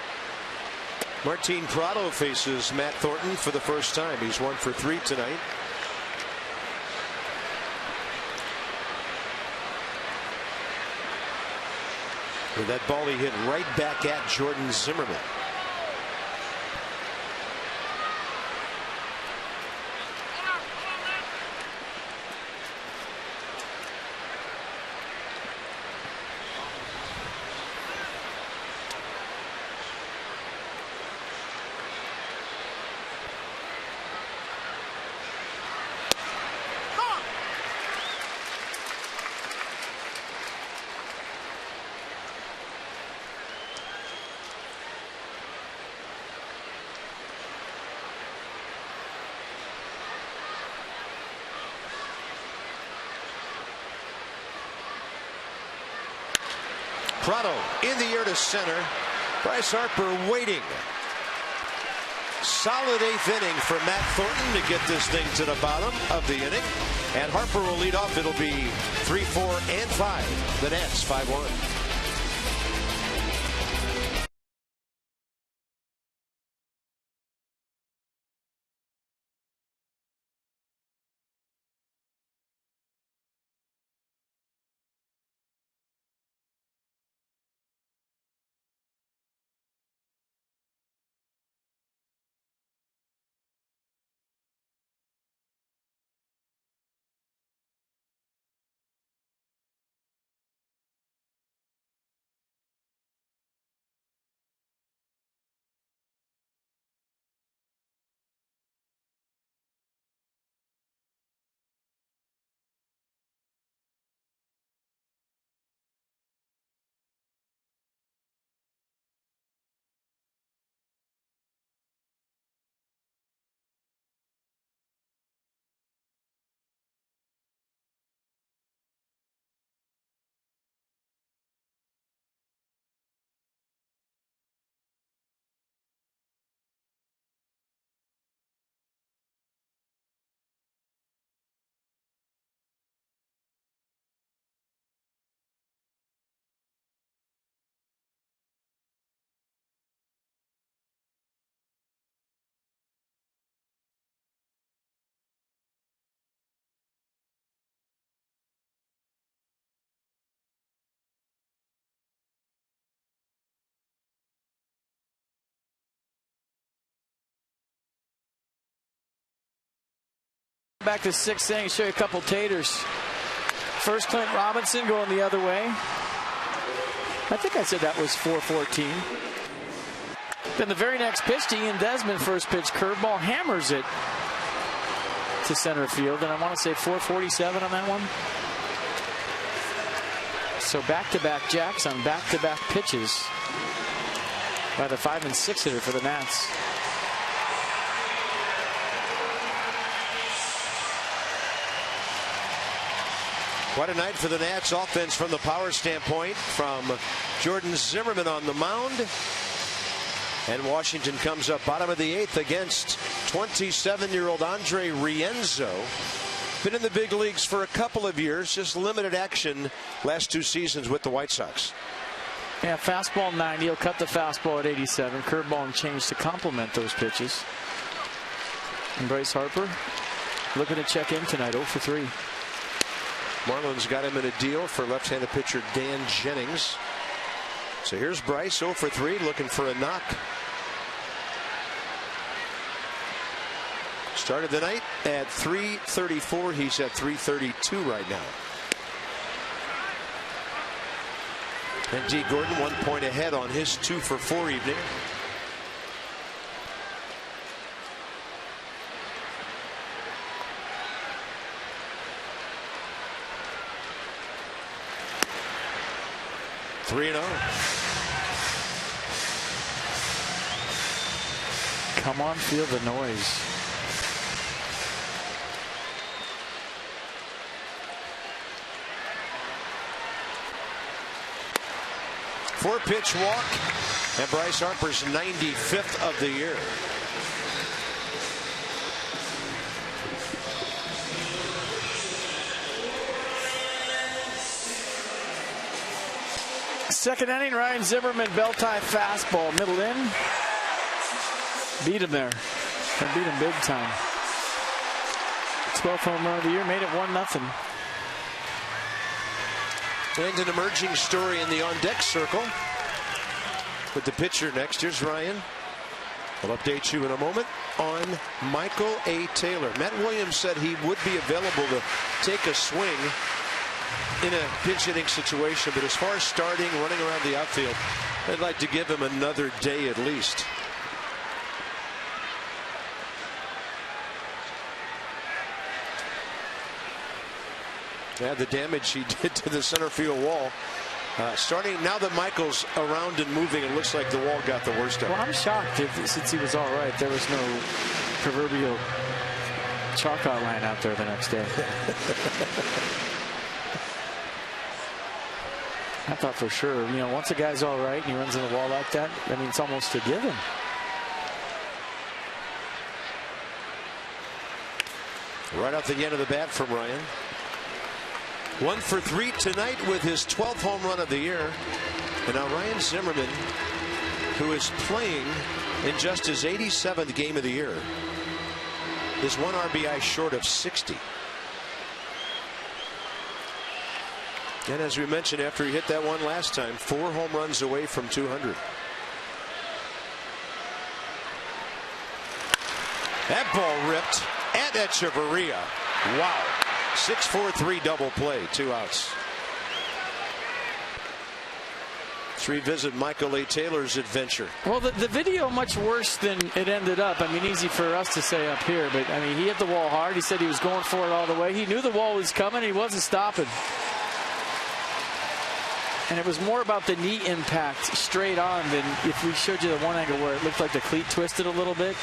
Martin Prado faces Matt Thornton for the first time. He's 1 for 3 tonight. With that ball, he hit right back at Jordan Zimmerman. Prado in the air to center. Bryce Harper waiting. Solid 8th inning for Matt Thornton to get this thing to the bottom of the inning. And Harper will lead off. It'll be 3, 4, and 5. The Nats 5-1. back to 6th inning. Show you a couple taters. First, Clint Robinson going the other way. I think I said that was 4-14. Then the very next pitch to Ian Desmond, first pitch curveball, hammers it to center field, and I want to say 4:47 on that one. So back-to-back jacks on back-to-back pitches by the 5 and 6 hitter for the Nats. What a night for the Nats offense from the power standpoint, from Jordan Zimmerman on the mound. And Washington comes up bottom of the 8th against 27-year-old Andre Rienzo. Been in the big leagues for a couple of years, just limited action last 2 seasons with the White Sox. Yeah, fastball 90. He'll cut the fastball at 87. Curveball and change to complement those pitches. And Bryce Harper looking to check in tonight, 0 for 3. Marlins got him in a deal for left-handed pitcher Dan Jennings. So here's Bryce, 0 for 3, looking for a knock. Started the night at 334. He's at 332 right now. And D. Gordon 1 point ahead on his 2 for 4 evening. Three 3-0. Come on, feel the noise. Four-pitch walk, and Bryce Harper's 95th of the year. Second inning, Ryan Zimmerman, belt-tie fastball, middle in. Beat him there. And beat him big time. 12th home run of the year, made it 1-0. And an emerging story in the on-deck circle with the pitcher next. Here's Ryan. I'll update you in a moment on Michael A. Taylor. Matt Williams said he would be available to take a swing in a pinch hitting situation, but as far as starting, running around the outfield, I'd like to give him another day at least. Yeah, the damage he did to the center field wall. Starting now that Michael's around and moving, it looks like the wall got the worst of it. Well, I'm shocked since he was all right, there was no proverbial chalk outline out there the next day. I thought for sure, once a guy's all right and he runs in the wall like that, I mean, it's almost a given. Right off the end of the bat from Ryan. 1 for 3 tonight with his 12th home run of the year. And now Ryan Zimmerman, who is playing in just his 87th game of the year, is 1 RBI short of 60. And as we mentioned, after he hit that one last time, 4 home runs away from 200. That ball ripped at Echeverria. Wow. 6-4-3 double play, 2 outs. Let's revisit Michael A. Taylor's adventure. Well, the video much worse than it ended up. I mean, easy for us to say up here, but I mean, he hit the wall hard. He said he was going for it all the way. He knew the wall was coming. He wasn't stopping. And it was more about the knee impact straight on than if we showed you the one angle where it looked like the cleat twisted a little bit.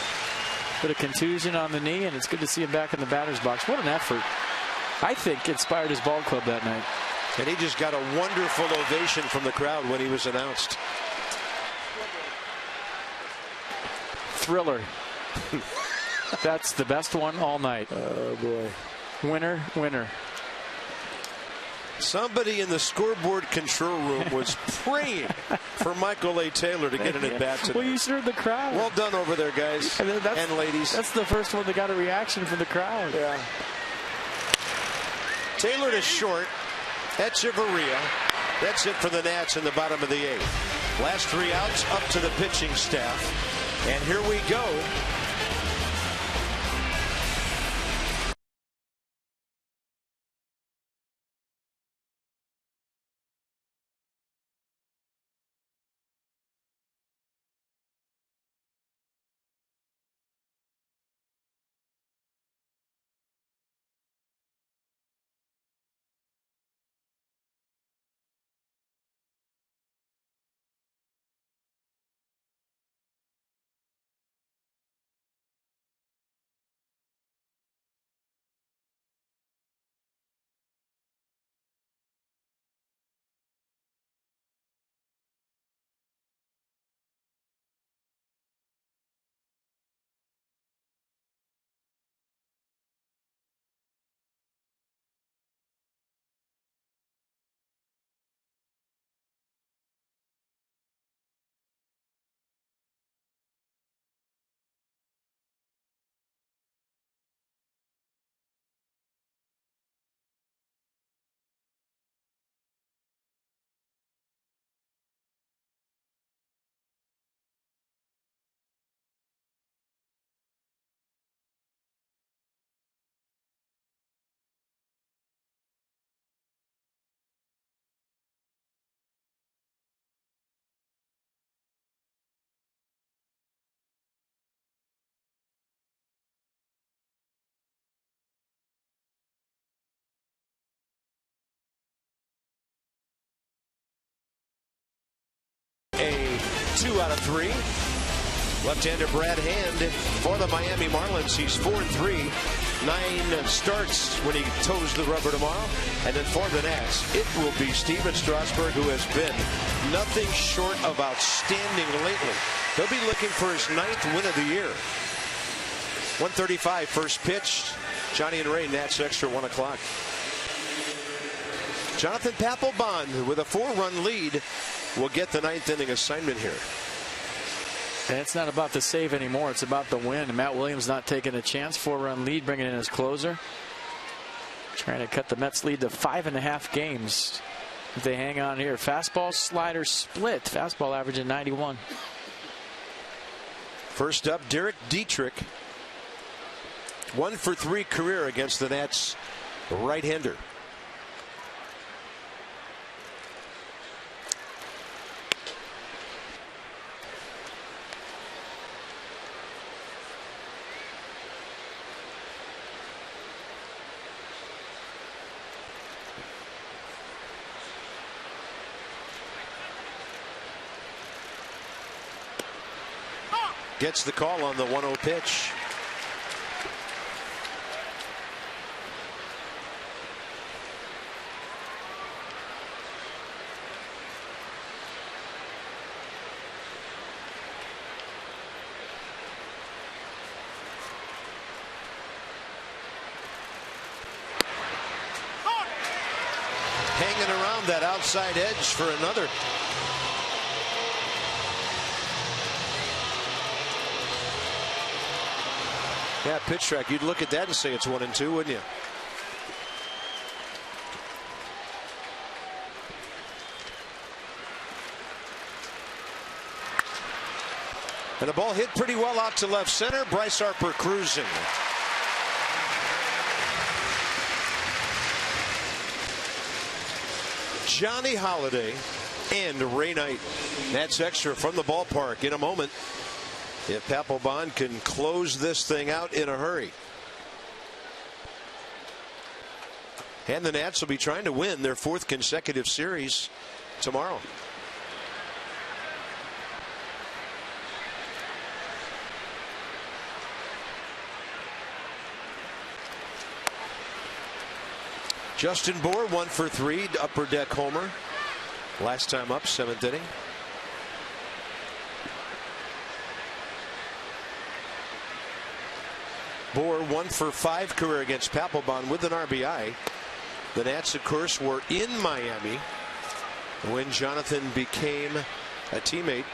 But a contusion on the knee, and it's good to see him back in the batter's box. What an effort. I think inspired his ball club that night. And he just got a wonderful ovation from the crowd when he was announced. Thriller. That's the best one all night. Oh, boy. Winner, winner. Somebody in the scoreboard control room was praying for Michael A. Taylor to get an at-bat tonight. Well, you sure the crowd. Well done over there, guys and ladies. That's the first one that got a reaction from the crowd. Yeah. Taylor to short. Echeverria. That's it for the Nats in the bottom of the 8th. Last 3 outs up to the pitching staff. And here we go. out of 3. Left-hander Brad Hand for the Miami Marlins. He's 4-3. 9 starts when he toes the rubber tomorrow. And then for the Nats, it will be Steven Strasburg, who has been nothing short of outstanding lately. He'll be looking for his 9th win of the year. 1:35 first pitch. Johnny and Ray, Nats extra 1 o'clock. Jonathan Papelbon with a 4-run lead will get the 9th inning assignment here. And it's not about the save anymore. It's about the win. Matt Williams not taking a chance. 4-run lead, bringing in his closer. Trying to cut the Mets lead to 5.5 games. If they hang on here. Fastball, slider, split. Fastball averaging 91. First up, Derek Dietrich. 1 for 3 career against the Nats right-hander. Gets the call on the 1-0 pitch. Hanging around that outside edge for another. Yeah, pitch track. You'd look at that and say it's 1-2, wouldn't you? And the ball hit pretty well out to left center. Bryce Harper cruising. Johnny Holiday and Ray Knight. That's extra from the ballpark in a moment. If Papelbon can close this thing out in a hurry. And the Nats will be trying to win their 4th consecutive series tomorrow. Justin Bour 1 for 3, upper deck homer. Last time up, 7th inning. Bour 1 for 5 career against Papelbon with an RBI. The Nats, of course, were in Miami when Jonathan became a teammate.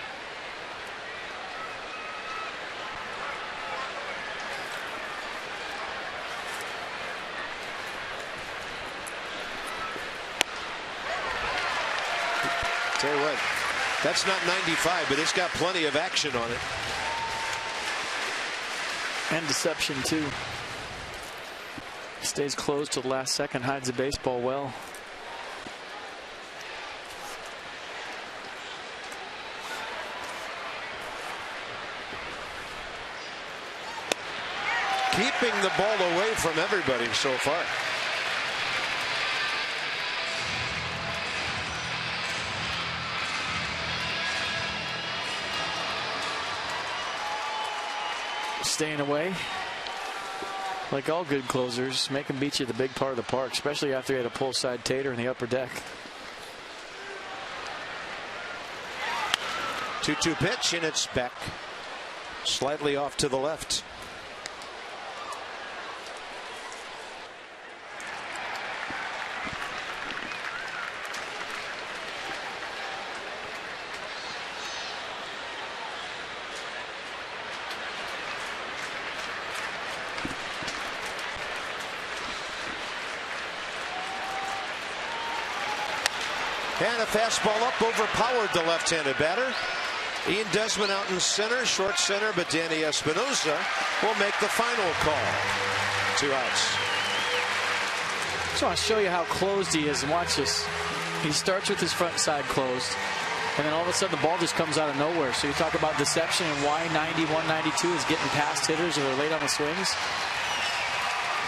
Tell you what, that's not 95, but it's got plenty of action on it. And deception too. Stays close till the last second, hides the baseball well. Keeping the ball away from everybody so far. Staying away. Like all good closers, make them beat you the big part of the park, especially after he had a pull side tater in the upper deck. 2-2 pitch, and it's back slightly off to the left. And a fastball up overpowered the left-handed batter. Ian Desmond out in center, short center, but Danny Espinosa will make the final call. 2 outs. So I'll show you how closed he is, and watch this. He starts with his front side closed, and then all of a sudden the ball just comes out of nowhere. So you talk about deception and why 91, 92 is getting past hitters or they're late on the swings.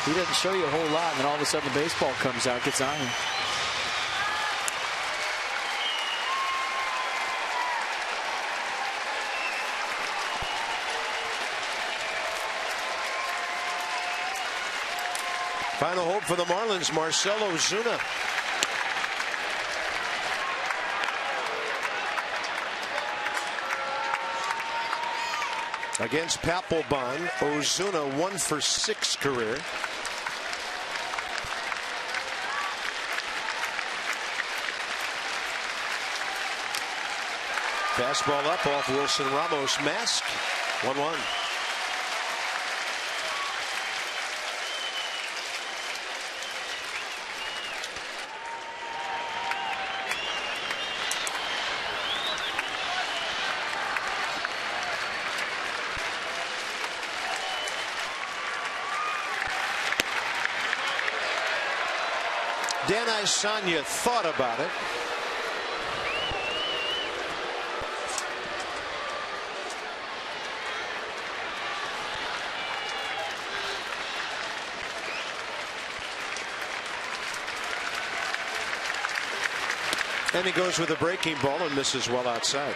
He doesn't show you a whole lot, and then all of a sudden the baseball comes out, gets on him. Final hope for the Marlins, Marcell Ozuna. Against Papelbon, Ozuna 1-for-6 career. Fastball up off Wilson Ramos' mask. 1-1. Dan Isanya thought about it. And he goes with a breaking ball and misses well outside.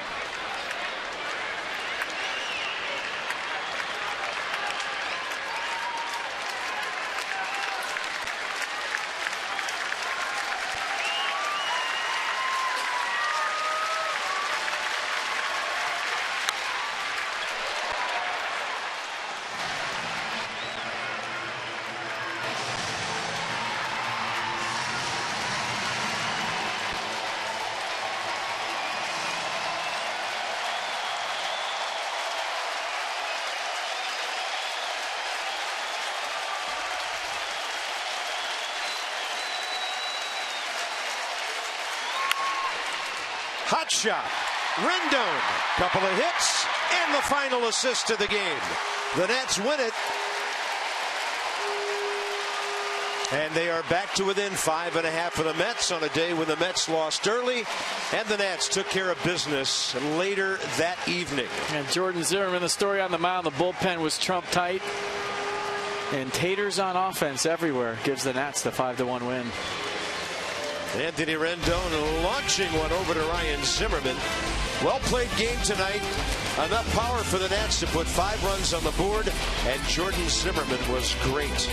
Hot shot. Rendon. Couple of hits and the final assist of the game. The Nats win it. And they are back to within 5.5 of the Mets on a day when the Mets lost early and the Nats took care of business later that evening. And Jordan Zimmerman, the story on the mound, the bullpen was Trump tight. And taters on offense everywhere gives the Nats the 5-1 win. Anthony Rendon launching one over to Ryan Zimmerman. Well played game tonight. Enough power for the Nats to put 5 runs on the board, and Jordan Zimmerman was great.